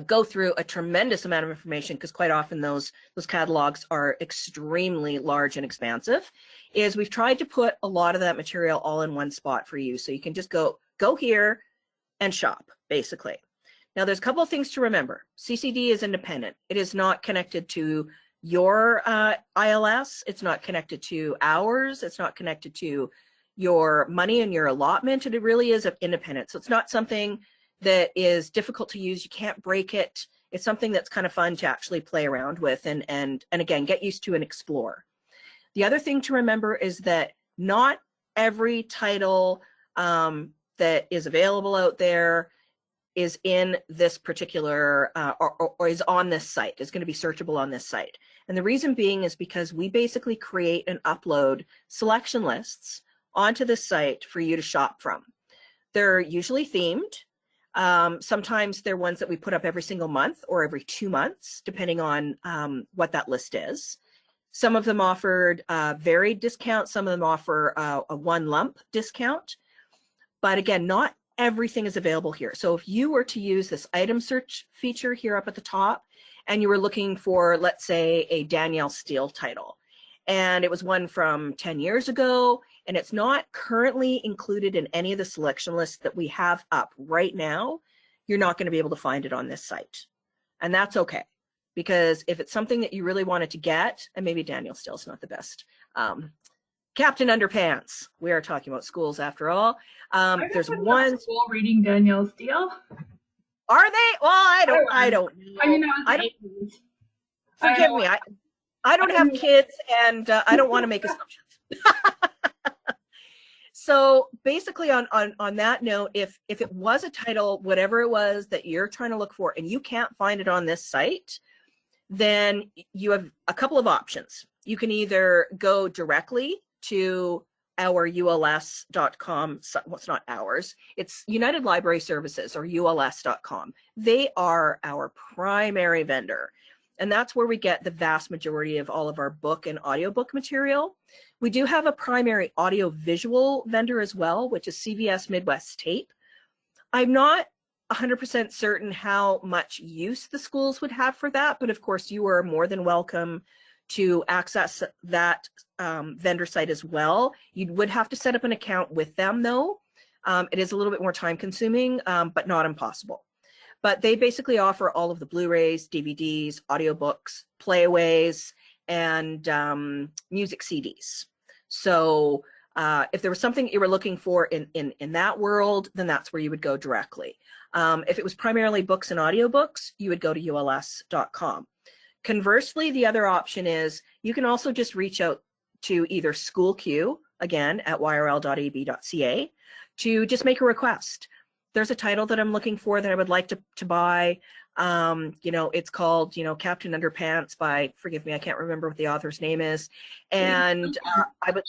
go through a tremendous amount of information, because quite often those catalogs are extremely large and expansive, is we've tried to put a lot of that material all in one spot for you, so you can just go here and shop, basically. Now, there's a couple of things to remember. CCD is independent. It is not connected to your ILS. It's not connected to ours. It's not connected to your money and your allotment. And it really is independent. So it's not something that is difficult to use. You can't break it. It's something that's kind of fun to actually play around with and again, get used to and explore. The other thing to remember is that not every title that is available out there is in this particular or is on this site, is going to be searchable on this site. And the reason being is because we basically create and upload selection lists onto this site for you to shop from. They're usually themed. Sometimes they're ones that we put up every single month or every 2 months, depending on what that list is. Some of them offered varied discounts. Some of them offer a one lump discount. But again, not everything is available here. So if you were to use this item search feature here up at the top, and you were looking for, let's say, a Danielle Steele title, and it was one from 10 years ago, and it's not currently included in any of the selection lists that we have up right now, you're not going to be able to find it on this site. And that's okay, because if it's something that you really wanted to get, and maybe Danielle Steele's not the best, Captain Underpants. We are talking about schools after all. There's one
school reading Danielle Steele.
Are they? Well, I don't know.
I mean,
forgive me. I don't have kids, and I don't want to make assumptions. So basically, on that note, if it was a title, whatever it was that you're trying to look for, and you can't find it on this site, then you have a couple of options. You can either go directly to our uls.com, well, it's not ours, it's United Library Services, or uls.com. They are our primary vendor, and that's where we get the vast majority of all of our book and audiobook material. We do have a primary audio-visual vendor as well, which is CVS Midwest Tape. I'm not 100% certain how much use the schools would have for that, but of course you are more than welcome to access that vendor site as well. You would have to set up an account with them though. It is a little bit more time consuming, but not impossible. But they basically offer all of the Blu-rays, DVDs, audiobooks, playaways, and music CDs. So if there was something you were looking for in that world, then that's where you would go directly. If it was primarily books and audiobooks, you would go to uls.com. Conversely, the other option is you can also just reach out to either School Q, again, at yrl.ab.ca, to just make a request. There's a title that I'm looking for that I would like to buy. You know, it's called, you know, Captain Underpants by, forgive me, I can't remember what the author's name is. And I would,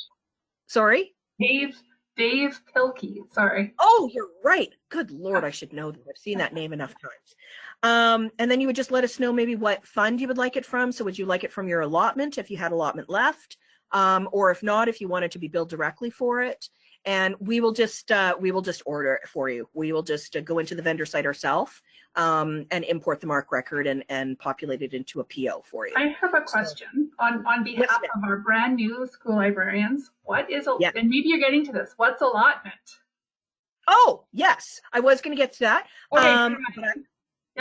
sorry?
Dave Pilkey, sorry.
Oh, you're right. Good Lord, I should know that. I've seen that name enough times. And then you would just let us know maybe what fund you would like it from. So would you like it from your allotment if you had allotment left? Or if not, if you wanted to be billed directly for it. And we will just order it for you. We will just go into the vendor site ourselves and import the MARC record and populate it into a PO for you.
I have a question on behalf of our brand new school librarians. What is, and maybe you're getting to this, what's allotment?
Oh, yes, I was going to get to that.
Okay,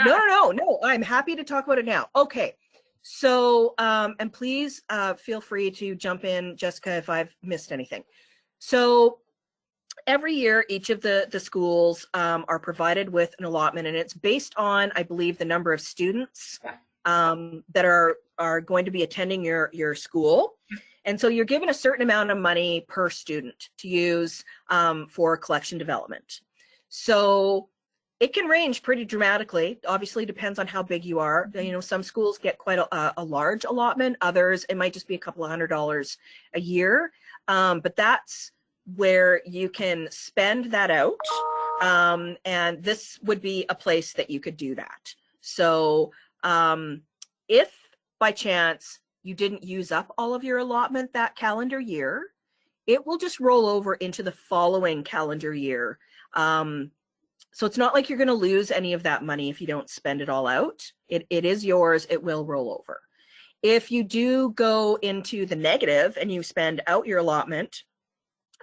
No, I'm happy to talk about it now. Okay, so, and please feel free to jump in, Jessica, if I've missed anything. So every year, each of the schools are provided with an allotment, and it's based on, I believe, the number of students that are going to be attending your school. And so you're given a certain amount of money per student to use for collection development. So It can range pretty dramatically. Obviously, depends on how big you are. You know, some schools get quite a large allotment. Others, it might just be a couple of $100 a year. But that's where you can spend that out. And this would be a place that you could do that. So if by chance you didn't use up all of your allotment that calendar year, it will just roll over into the following calendar year. So it's not like you're going to lose any of that money if you don't spend it all out. It is yours. It will roll over. If you do go into the negative and you spend out your allotment,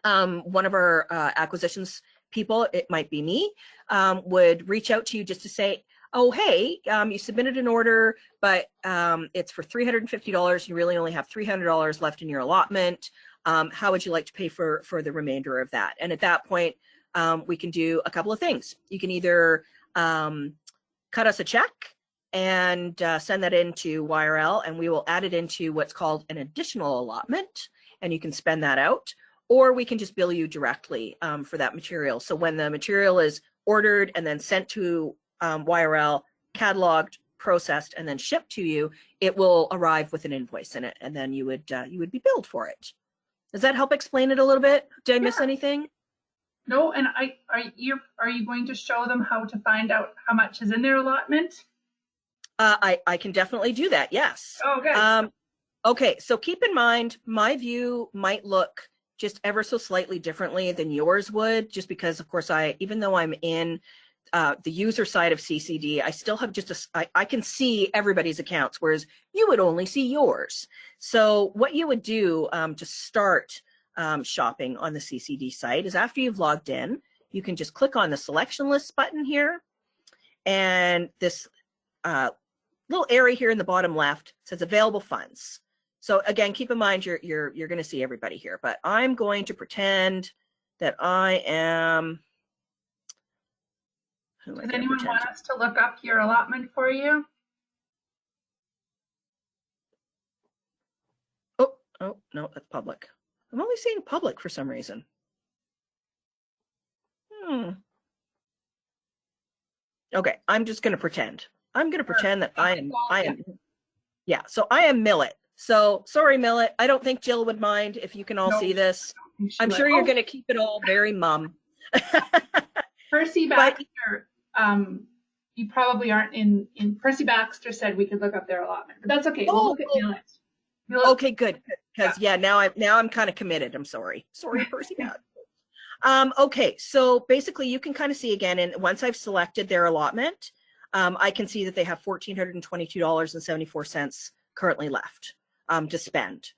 one of our acquisitions people, it might be me, would reach out to you just to say, oh, hey, you submitted an order, but it's for $350. You really only have $300 left in your allotment. How would you like to pay for the remainder of that? And at that point, we can do a couple of things. You can either cut us a check and send that into YRL, and we will add it into what's called an additional allotment, and you can spend that out. Or we can just bill you directly for that material. So when the material is ordered and then sent to YRL, cataloged, processed, and then shipped to you, it will arrive with an invoice in it, and then you would be billed for it. Does that help explain it a little bit? Did I miss anything?
No, and are you going to show them how to find out how much is in their allotment?
I can definitely do that, yes.
Oh, good.
Okay, so keep in mind, my view might look just ever so slightly differently than yours would, just because, of course, even though I'm in the user side of CCD, I still have just I can see everybody's accounts, whereas you would only see yours. So what you would do to start shopping on the CCD site is after you've logged in, you can just click on the selection list button here, and this little area here in the bottom left says available funds. So again, keep in mind you're going to see everybody here, but I'm going to pretend that I am.
Does anyone want us to look up your allotment for you?
Oh no, that's public. I'm only seeing public for some reason. Okay, I'm just going to pretend. I'm going to pretend that I am. Yeah. So I am Millet. So sorry, Millet. I don't think Jill would mind if you can all see this. I'm sure you're going to keep it all very mum.
Percy Baxter, you probably aren't in. Percy Baxter said we could look up their allotment, but that's okay. We'll look at Millet.
Okay, good. Because yeah, now I'm kind of committed. I'm sorry. Sorry, Percy Baxter. Okay, so basically you can kind of see again, and once I've selected their allotment, I can see that they have $1,422.74 currently left to spend.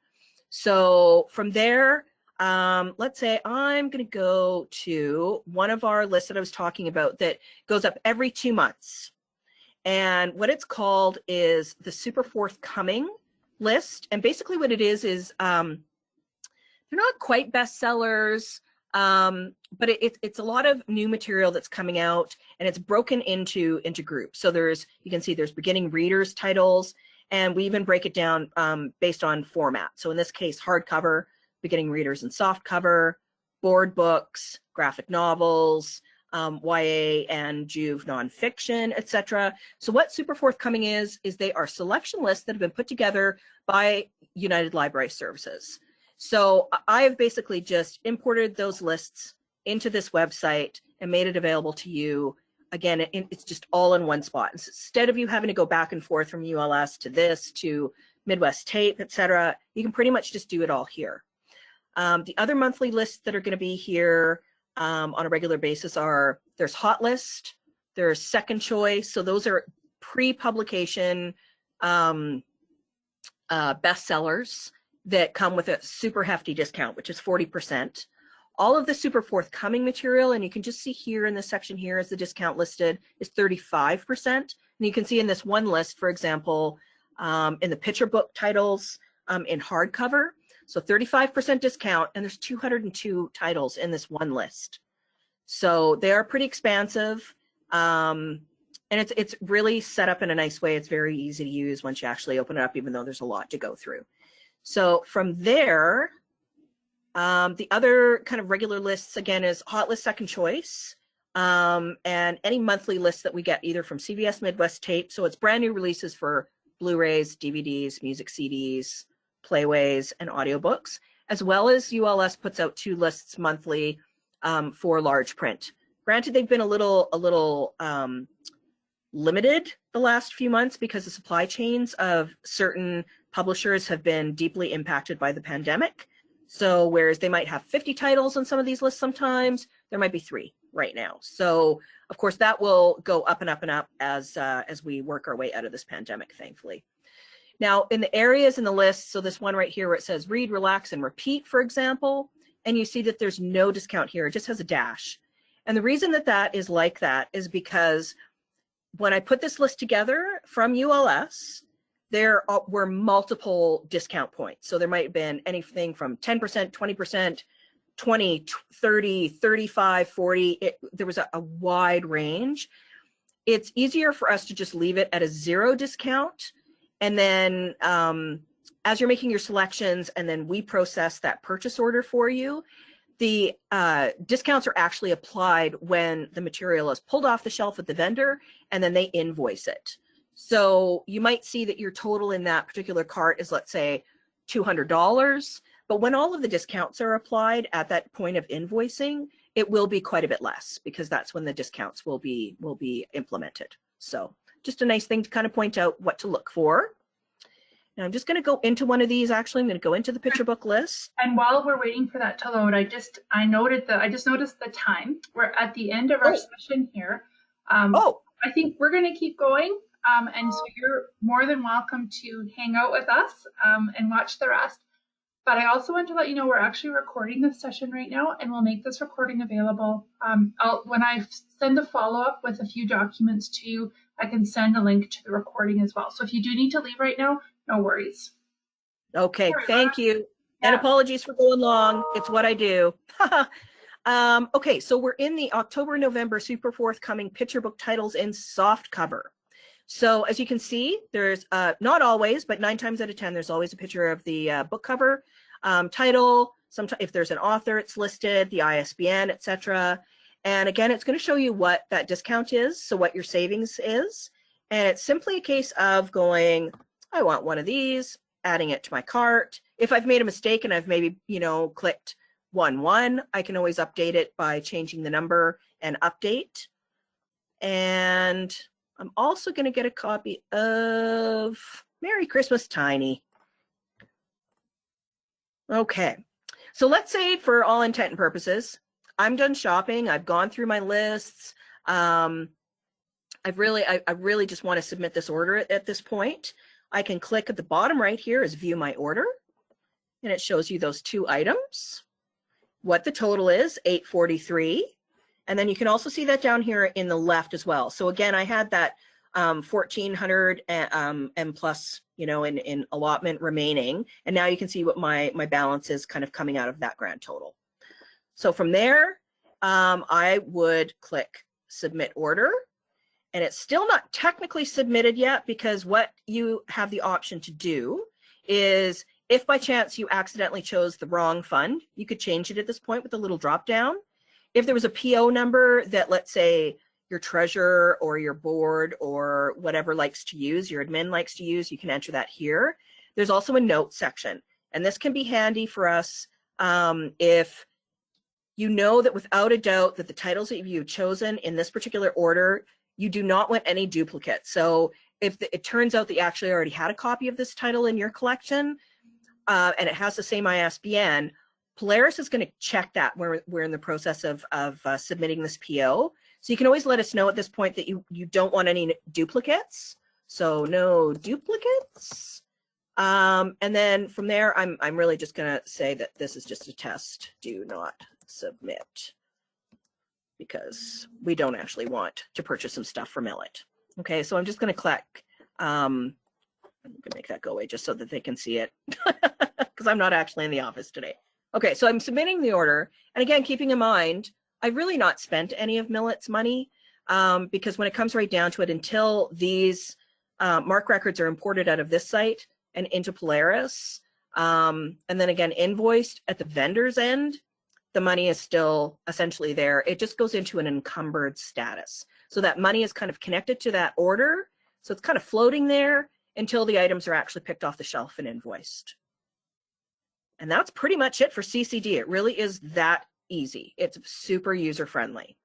So from there, let's say I'm going to go to one of our lists that I was talking about that goes up every 2 months. And what it's called is the Super Forthcoming list. And basically what it is they're not quite bestsellers, but it's a lot of new material that's coming out, and it's broken into groups. So you can see there's beginning readers titles, and we even break it down based on format. So in this case, hardcover, beginning readers and softcover, board books, graphic novels, YA and Juve nonfiction, etc. So what Super Forthcoming is they are selection lists that have been put together by United Library Services. So I have basically just imported those lists into this website and made it available to you. Again, it's just all in one spot. Instead of you having to go back and forth from ULS to this, to Midwest Tape, etc., you can pretty much just do it all here. The other monthly lists that are going to be here on a regular basis there's Hot List, there's Second Choice. So those are pre-publication bestsellers that come with a super hefty discount, which is 40%. All of the Super Forthcoming material, and you can just see here in this section here as the discount listed, is 35%. And you can see in this one list, for example, in the picture book titles in hardcover, so 35% discount, and there's 202 titles in this one list. So they are pretty expansive, and it's really set up in a nice way. It's very easy to use once you actually open it up, even though there's a lot to go through. So from there, the other kind of regular lists, again, is Hot List Second Choice. and any monthly lists that we get either from CBS Midwest Tape, so it's brand new releases for Blu-rays, DVDs, music CDs, playways, and audiobooks, as well as ULS puts out 2 lists monthly for large print. Granted, they've been a little limited the last few months because the supply chains of certain publishers have been deeply impacted by the pandemic. So whereas they might have 50 titles on some of these lists sometimes, there might be 3 right now. So of course that will go up and up and up as we work our way out of this pandemic, thankfully. Now in the areas in the list, so this one right here where it says read, relax, and repeat, for example, and you see that there's no discount here, it just has a dash. And the reason that that is like that is because when I put this list together from ULS, there were multiple discount points. So there might have been anything from 10%, 20%, 20, 30, 35, 40. There was a wide range. It's easier for us to just leave it at a 0 discount. And then as you're making your selections and then we process that purchase order for you, the discounts are actually applied when the material is pulled off the shelf at the vendor and then they invoice it. So you might see that your total in that particular cart is, let's say, $200. But when all of the discounts are applied at that point of invoicing, it will be quite a bit less because that's when the discounts will be implemented. So just a nice thing to kind of point out what to look for. And I'm just going to go into one of these. Actually, I'm going to go into the picture book list.
And while we're waiting for that to load, I just noticed the time. We're at the end of our session here. I think we're going to keep going. And so you're more than welcome to hang out with us and watch the rest. But I also want to let you know we're actually recording this session right now, and we'll make this recording available. When I send a follow-up with a few documents to you, I can send a link to the recording as well. So if you do need to leave right now, no worries.
Okay, thank you. Yeah. And apologies for going long. It's what I do. Okay, so we're in the October-November super forthcoming picture book titles in soft cover. So as you can see, there's not always, but 9 times out of 10, there's always a picture of the book cover, title, sometimes if there's an author, it's listed, the ISBN, etc. And again, it's going to show you what that discount is, so what your savings is. And it's simply a case of going, I want one of these, adding it to my cart. If I've made a mistake and I've maybe, clicked 1-1, I can always update it by changing the number and update. And I'm also going to get a copy of Merry Christmas Tiny. Okay, so let's say for all intent and purposes, I'm done shopping. I've gone through my lists. I really just want to submit this order at this point. I can click at the bottom right here is View My Order, and it shows you those 2 items, what the total is, $843. And then you can also see that down here in the left as well. So again, I had that 1,400 and plus, in allotment remaining. And now you can see what my balance is kind of coming out of that grand total. So from there, I would click Submit Order. And it's still not technically submitted yet because what you have the option to do is if by chance you accidentally chose the wrong fund, you could change it at this point with a little drop down. If there was a PO number that, let's say, your treasurer or your board or whatever likes to use, your admin likes to use, you can enter that here. There's also a note section, and this can be handy for us if you know that without a doubt that the titles that you've chosen in this particular order, you do not want any duplicates. So if it turns out that you actually already had a copy of this title in your collection and it has the same ISBN, Polaris is going to check that when we're in the process of submitting this PO. So you can always let us know at this point that you don't want any duplicates. So no duplicates. And then from there, I'm really just going to say that this is just a test. Do not submit, because we don't actually want to purchase some stuff from Millet. Okay, so I'm just going to click. I'm going to make that go away just so that they can see it, because I'm not actually in the office today. Okay, so I'm submitting the order. And again, keeping in mind, I've really not spent any of Millet's money because when it comes right down to it, until these MARC records are imported out of this site and into Polaris, and then again invoiced at the vendor's end, the money is still essentially there. It just goes into an encumbered status. So that money is kind of connected to that order. So it's kind of floating there until the items are actually picked off the shelf and invoiced. And that's pretty much it for CCD. It really is that easy. It's super user-friendly.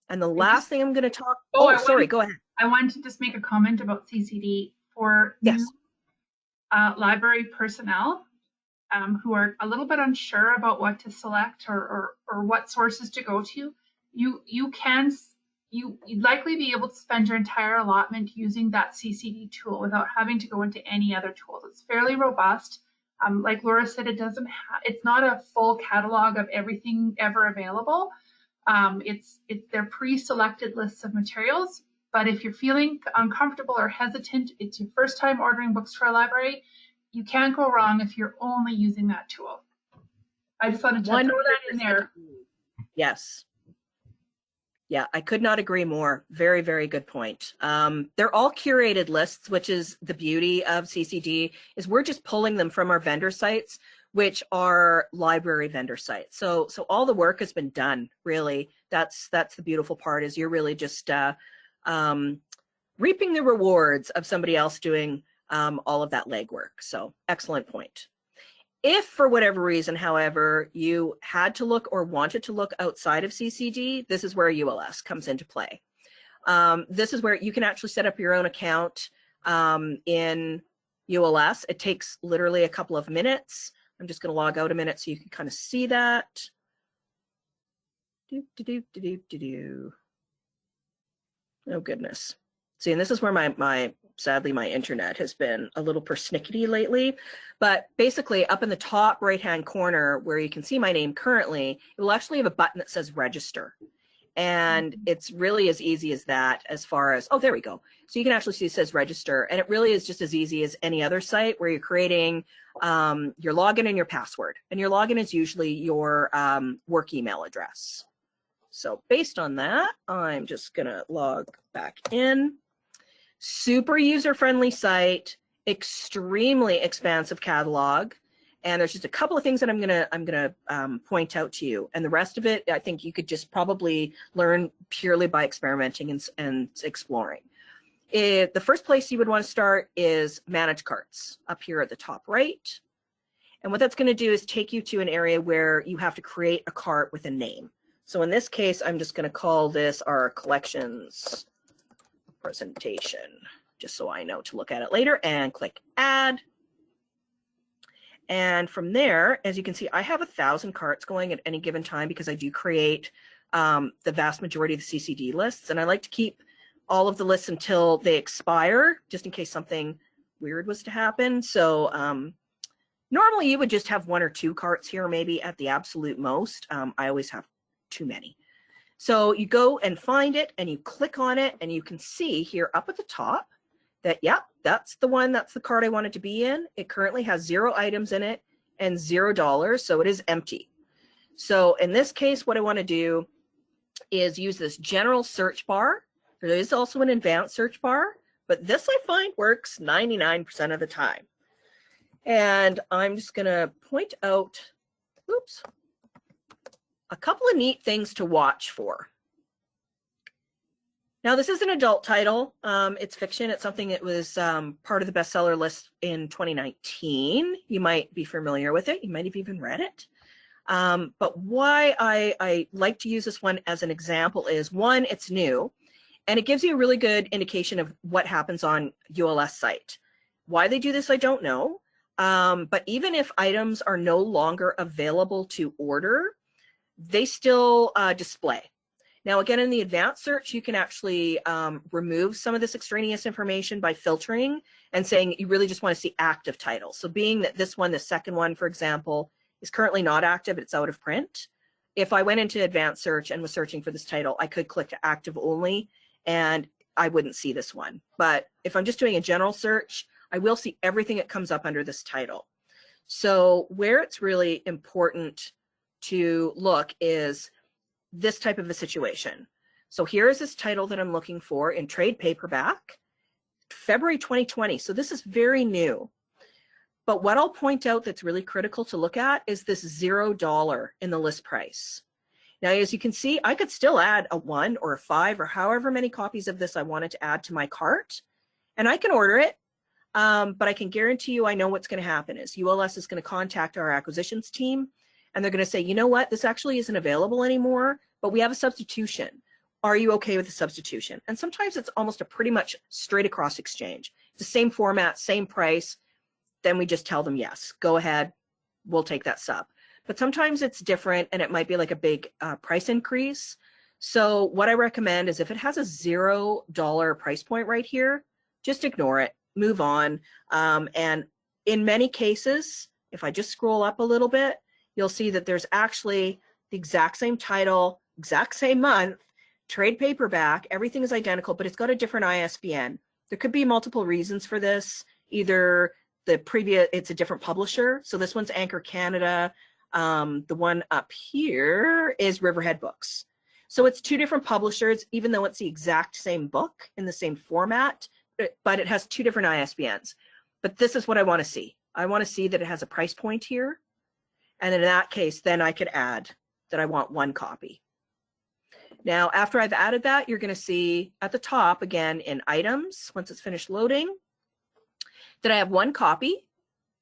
And the last thing I'm going to talk. Oh, sorry, go ahead.
I wanted to just make a comment about CCD for
yes.
Library personnel who are a little bit unsure about what to select or what sources to go to. You'd likely be able to spend your entire allotment using that CCD tool without having to go into any other tools. It's fairly robust. Like Laura said, it's not a full catalog of everything ever available. They're pre-selected lists of materials, but if you're feeling uncomfortable or hesitant, it's your first time ordering books for a library, you can't go wrong if you're only using that tool. I just wanted to throw that in there.
Yes. Yeah, I could not agree more. Very, very good point. They're all curated lists, which is the beauty of CCD, is we're just pulling them from our vendor sites, which are library vendor sites. So all the work has been done, really. That's the beautiful part, is you're really just reaping the rewards of somebody else doing all of that legwork. So excellent point. If for whatever reason, however, you had to look or wanted to look outside of CCD, this is where ULS comes into play. This is where you can actually set up your own account in ULS. It takes literally a couple of minutes. I'm just going to log out a minute so you can kind of see that. Oh, goodness. See, and this is where sadly, my internet has been a little persnickety lately. But basically, up in the top right-hand corner where you can see my name currently, it will actually have a button that says register. And it's really as easy as that as far as, oh, there we go. So you can actually see it says register. And it really is just as easy as any other site where you're creating your login and your password. And your login is usually your work email address. So based on that, I'm just going to log back in. Super user-friendly site, extremely expansive catalog, and there's just a couple of things that I'm gonna point out to you, and the rest of it I think you could just probably learn purely by experimenting and exploring. The first place you would want to start is manage carts up here at the top right, and what that's going to do is take you to an area where you have to create a cart with a name. So in this case, I'm just going to call this our collections presentation, just so I know to look at it later, and click add. And from there, as you can see, I have 1,000 carts going at any given time because I do create the vast majority of the CCD lists, and I like to keep all of the lists until they expire, just in case something weird was to happen. So normally you would just have 1 or 2 carts here, maybe at the absolute most. I always have too many. So you go and find it and you click on it, and you can see here up at the top that, yep, that's the one, that's the cart I want it to be in. It currently has 0 items in it and $0, so it is empty. So in this case, what I want to do is use this general search bar. There is also an advanced search bar, but this I find works 99% of the time. And I'm just going to point out, oops, a couple of neat things to watch for. Now, this is an adult title. It's fiction. It's something that was part of the bestseller list in 2019. You might be familiar with it. You might have even read it. But why I like to use this one as an example is, one, it's new, and it gives you a really good indication of what happens on ULS site. Why they do this, I don't know. But even if items are no longer available to order, they still display. Now, again, in the advanced search, you can actually remove some of this extraneous information by filtering and saying you really just want to see active titles. So being that this one, the second one, for example, is currently not active, it's out of print. If I went into advanced search and was searching for this title, I could click to active only, and I wouldn't see this one. But if I'm just doing a general search, I will see everything that comes up under this title. So where it's really important to look is this type of a situation. So here is this title that I'm looking for in trade paperback, February 2020. So this is very new. But what I'll point out that's really critical to look at is this $0 in the list price. Now, as you can see, I could still add a 1 or a 5 or however many copies of this I wanted to add to my cart, and I can order it. But I can guarantee you I know what's going to happen is ULS is going to contact our acquisitions team, and they're going to say, you know what, this actually isn't available anymore, but we have a substitution. Are you okay with the substitution? And sometimes it's almost a pretty much straight across exchange. It's the same format, same price. Then we just tell them, yes, go ahead, we'll take that sub. But sometimes it's different, and it might be like a big price increase. So what I recommend is if it has a $0 price point right here, just ignore it, move on. And in many cases, if I just scroll up a little bit, you'll see that there's actually the exact same title, exact same month, trade paperback, everything is identical, but it's got a different ISBN. There could be multiple reasons for this. Either it's a different publisher. So this one's Anchor Canada. The one up here is Riverhead Books. So it's 2 different publishers, even though it's the exact same book in the same format, but it has 2 different ISBNs. But this is what I want to see. I want to see that it has a price point here. And in that case, then I could add that I want 1 copy. Now, after I've added that, you're going to see at the top, again, in items, once it's finished loading, that I have 1 copy.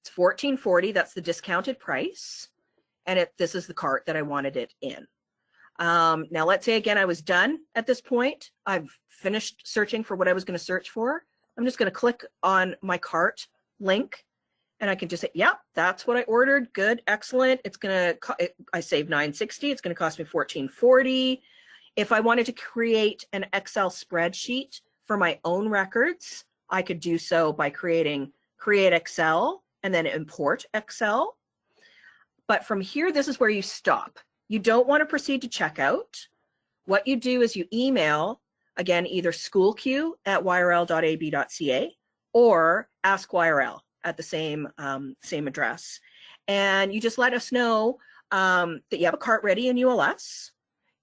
It's $14.40. That's the discounted price. And this is the cart that I wanted it in. Now, let's say, again, I was done at this point. I've finished searching for what I was going to search for. I'm just going to click on my cart link, and I can just say, yeah, that's what I ordered. Good, excellent. It's going to, I saved $9.60. It's going to cost me $14.40. If I wanted to create an Excel spreadsheet for my own records, I could do so by creating Create Excel and then Import Excel. But from here, this is where you stop. You don't want to proceed to checkout. What you do is you email, again, either schoolq@yrl.ab.ca or ask YRL at the same address. And you just let us know that you have a cart ready in ULS.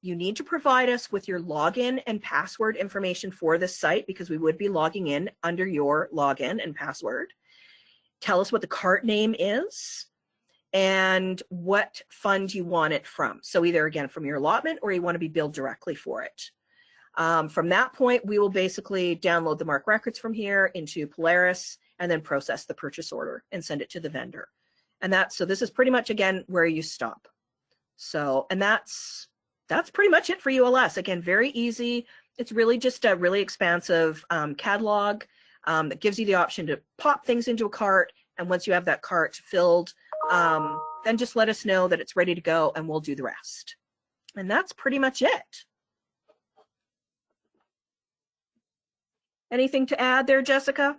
You need to provide us with your login and password information for this site because we would be logging in under your login and password. Tell us what the cart name is and what fund you want it from. So either, again, from your allotment or you want to be billed directly for it. From that point, we will basically download the MARC records from here into Polaris and then process the purchase order and send it to the vendor. And so this is pretty much, again, where you stop. So, and that's pretty much it for ULS. Again, very easy. It's really just a really expansive catalog that gives you the option to pop things into a cart. And once you have that cart filled, then just let us know that it's ready to go and we'll do the rest. And that's pretty much it. Anything to add there, Jessica?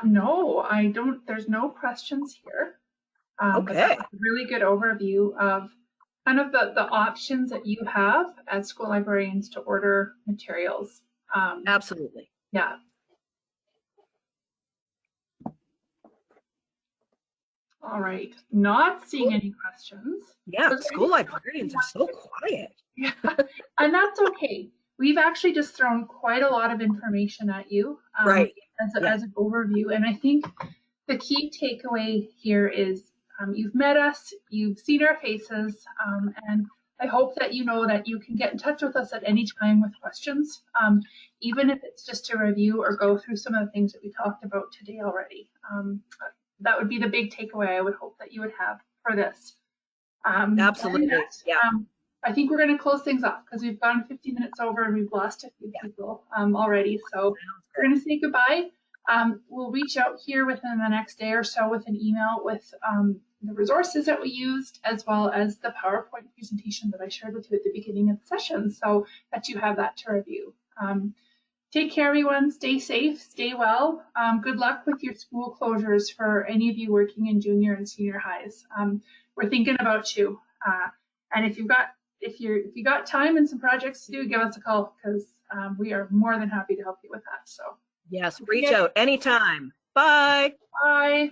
No, I don't. There's no questions here.
Okay.
But that was a really good overview of kind of the options that you have as school librarians to order materials.
Absolutely.
Yeah. All right. Not seeing any questions.
Yeah, school librarians are so quiet.
Yeah, and that's okay. We've actually just thrown quite a lot of information at you
Right.
as an overview. And I think the key takeaway here is you've met us, you've seen our faces, and I hope that you know that you can get in touch with us at any time with questions, even if it's just to review or go through some of the things that we talked about today already. That would be the big takeaway I would hope that you would have for this.
Absolutely. Yeah.
I think we're going to close things off because we've gone 50 minutes over and we've lost a few people already. So we're going to say goodbye. We'll reach out here within the next day or so with an email with the resources that we used, as well as the PowerPoint presentation that I shared with you at the beginning of the session, so that you have that to review. Take care, everyone. Stay safe, stay well. Good luck with your school closures for any of you working in junior and senior highs. We're thinking about you. And if you got time and some projects to do, give us a call because we are more than happy to help you with that. So
yes, reach out anytime. Bye.
Bye.